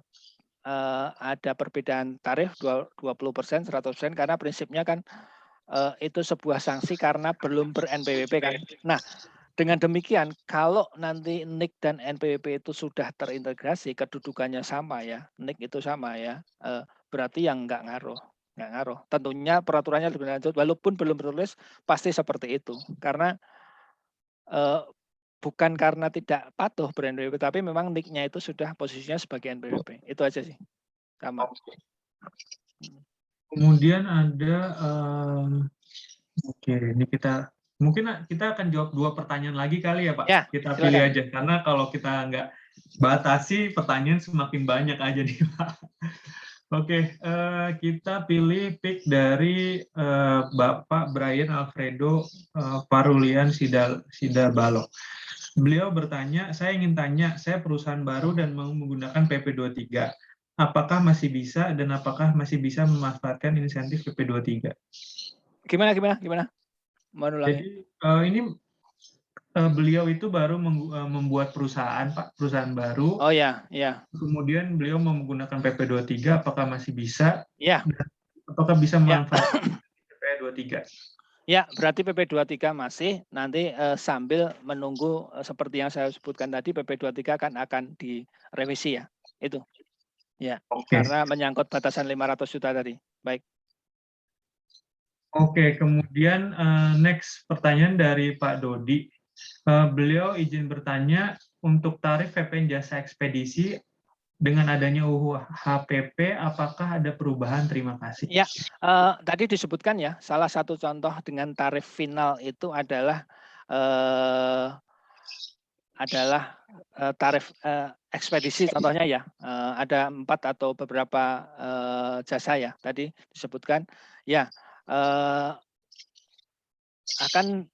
perbedaan tarif 20%, 100% karena prinsipnya kan itu sebuah sanksi karena belum ber-NPWP kan. Nah, Dengan demikian, kalau nanti NIK dan NPWP itu sudah terintegrasi, kedudukannya sama ya, NIK itu sama ya, berarti yang nggak ngaruh. Nggak ngaruh. Tentunya peraturannya lebih lanjut, walaupun belum tertulis, pasti seperti itu. Karena bukan karena tidak patuh ber-NPWP, tapi memang NIK-nya itu sudah posisinya sebagai NPWP. Itu aja sih, sama. Kemudian ada, oke, ini mungkin kita akan jawab 2 pertanyaan lagi kali ya Pak. Ya, Kita silakan. pilih aja, karena kalau kita nggak batasi, pertanyaan semakin banyak aja nih Pak. Oke, kita pilih pick dari Bapak Brian Alfredo Parulian Sidabalo. Beliau bertanya, saya ingin tanya, saya perusahaan baru dan mau menggunakan PP23. Apakah masih bisa dan apakah masih bisa memanfaatkan insentif PP23? Gimana? Mau ulangi? Jadi ini beliau itu baru membuat perusahaan, Pak, perusahaan baru. Oh ya. Kemudian beliau menggunakan PP23, apakah masih bisa? Ya. Apakah bisa memanfaatkan PP23? Ya, berarti PP23 masih, nanti sambil menunggu seperti yang saya sebutkan tadi, PP23 akan direvisi ya, itu. Ya, Oke. karena menyangkut batasan 500 juta tadi. Baik. Oke, kemudian next pertanyaan dari Pak Dodi. Beliau izin bertanya, untuk tarif VPN jasa ekspedisi dengan adanya UU HPP, apakah ada perubahan? Terima kasih. Ya, tadi disebutkan ya, salah satu contoh dengan tarif final itu adalah tarif ekspedisi contohnya ya, ada 4 atau beberapa jasa ya, tadi disebutkan. Ya,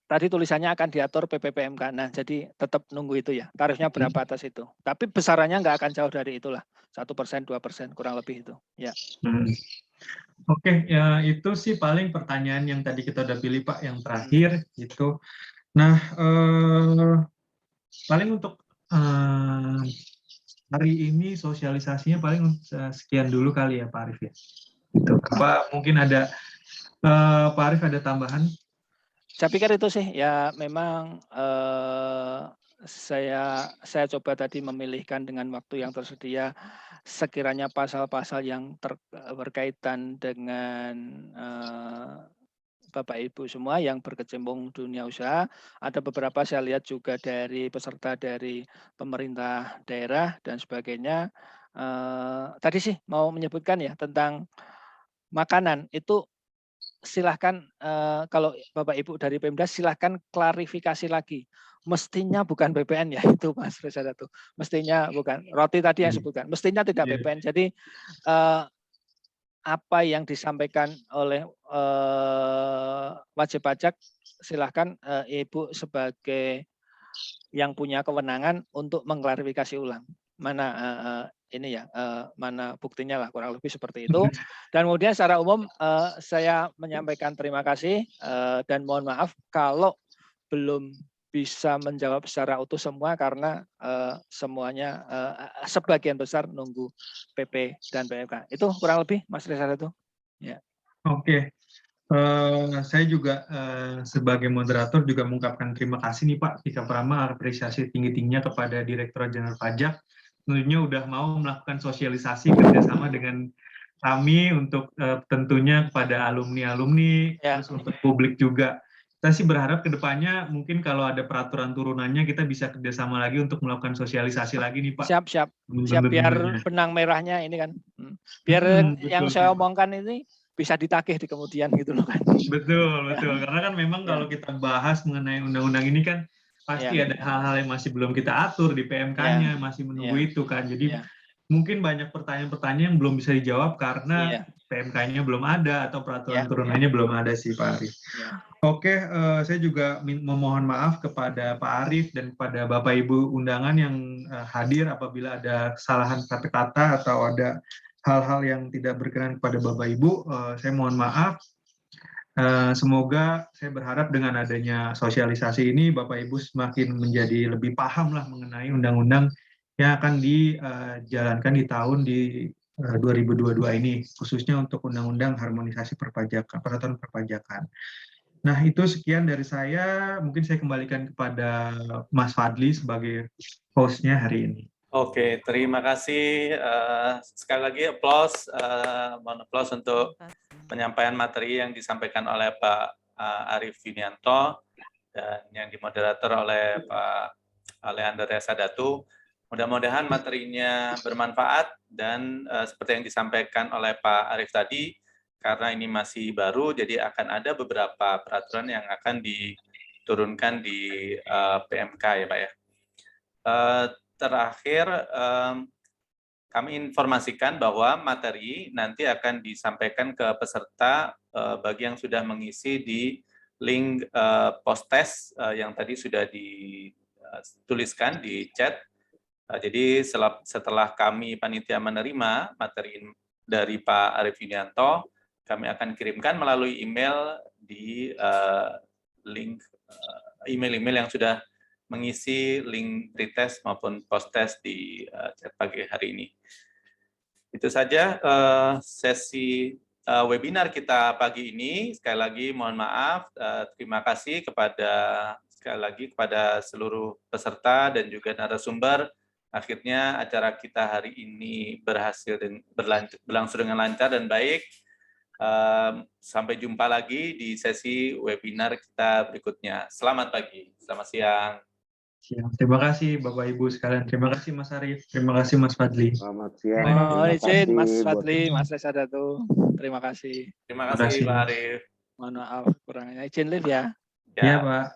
tadi tulisannya akan diatur PPPMK. Nah, jadi tetap nunggu itu ya. Tarifnya berapa atas itu. Tapi besarannya nggak akan jauh dari itulah. 1%, 2%, kurang lebih itu. Ya. Oke, ya itu sih paling pertanyaan yang tadi kita udah pilih Pak, yang terakhir gitu. Nah, paling untuk hari ini sosialisasinya paling sekian dulu kali ya Pak Arif ya. Gitu. Apa mungkin ada Pak Arif ada tambahan? Saya pikir itu sih ya, memang saya coba tadi memilihkan dengan waktu yang tersedia, sekiranya pasal-pasal yang berkaitan dengan Bapak Ibu semua yang berkecimpung dunia usaha. Ada beberapa saya lihat juga dari peserta dari pemerintah daerah dan sebagainya. Tadi sih mau menyebutkan ya tentang makanan itu, silahkan kalau Bapak Ibu dari Pemda silahkan klarifikasi lagi. Mestinya bukan BPN ya itu Mas Reza tuh. Mestinya bukan. Roti tadi yang sebutkan. Mestinya tidak BPN. Jadi apa yang disampaikan oleh wajib pajak, silahkan Ibu sebagai yang punya kewenangan untuk mengklarifikasi ulang. Mana ini ya, mana buktinya lah, kurang lebih seperti itu. Dan kemudian secara umum saya menyampaikan terima kasih dan mohon maaf kalau belum bisa menjawab secara utuh semua karena semuanya sebagian besar nunggu PP dan PMK. Itu kurang lebih Mas Reza itu. Ya. Oke. Saya juga sebagai moderator juga mengucapkan terima kasih nih Pak Tika Prama, apresiasi tinggi-tingginya kepada Direktorat Jenderal Pajak. Tentunya udah mau melakukan sosialisasi kerjasama dengan kami untuk tentunya kepada alumni-alumni, Ya. terus untuk publik juga. Kita sih berharap kedepannya mungkin kalau ada peraturan turunannya kita bisa kerjasama lagi untuk melakukan sosialisasi lagi nih Pak. Siap biar benang merahnya ini kan, biar yang saya omongkan ini bisa ditagih di kemudian gitu loh kan. Betul. Karena kan memang kalau kita bahas mengenai undang-undang ini kan pasti ada hal-hal yang masih belum kita atur di PMK-nya, masih menunggu itu kan. Jadi mungkin banyak pertanyaan-pertanyaan yang belum bisa dijawab karena PMK-nya belum ada atau peraturan turunannya belum ada sih Pak Arif. Oke, saya juga memohon maaf kepada Pak Arif dan kepada Bapak Ibu undangan yang hadir apabila ada kesalahan kata-kata atau ada hal-hal yang tidak berkenan kepada Bapak Ibu. Saya mohon maaf. Semoga saya berharap dengan adanya sosialisasi ini Bapak Ibu semakin menjadi lebih paham lah mengenai undang-undang yang akan dijalankan di tahun 2022 ini, khususnya untuk undang-undang harmonisasi perpajakan, peraturan perpajakan. Nah, itu sekian dari saya. Mungkin saya kembalikan kepada Mas Fadli sebagai host-nya hari ini. Oke, terima kasih. Sekali lagi mohon applause untuk penyampaian materi yang disampaikan oleh Pak Arief Yunianto dan yang dimoderator oleh Pak Leander Sadatu. Mudah-mudahan materinya bermanfaat dan seperti yang disampaikan oleh Pak Arief tadi, karena ini masih baru, jadi akan ada beberapa peraturan yang akan diturunkan di PMK ya Pak ya. Terakhir, kami informasikan bahwa materi nanti akan disampaikan ke peserta bagi yang sudah mengisi di link post-test yang tadi sudah dituliskan di chat. Jadi setelah kami panitia menerima materi dari Pak Arief Yunianto, kami akan kirimkan melalui email di link email-email yang sudah mengisi link pretest maupun post-test di chat pagi hari ini. Itu saja sesi webinar kita pagi ini. Sekali lagi mohon maaf, terima kasih sekali lagi kepada seluruh peserta dan juga narasumber. Akhirnya acara kita hari ini berhasil dan berlangsung dengan lancar dan baik. Sampai jumpa lagi di sesi webinar kita berikutnya. Selamat pagi, selamat siang. Terima kasih Bapak Ibu sekalian. Terima kasih Mas Arief. Terima kasih Mas Fadli. Selamat siang. Mohon izin Mas Fadli, Mas Sadatu. Terima kasih. Terima kasih Pak Arief. Mohon maaf kurangnya. Izin live ya. Ya, Pak.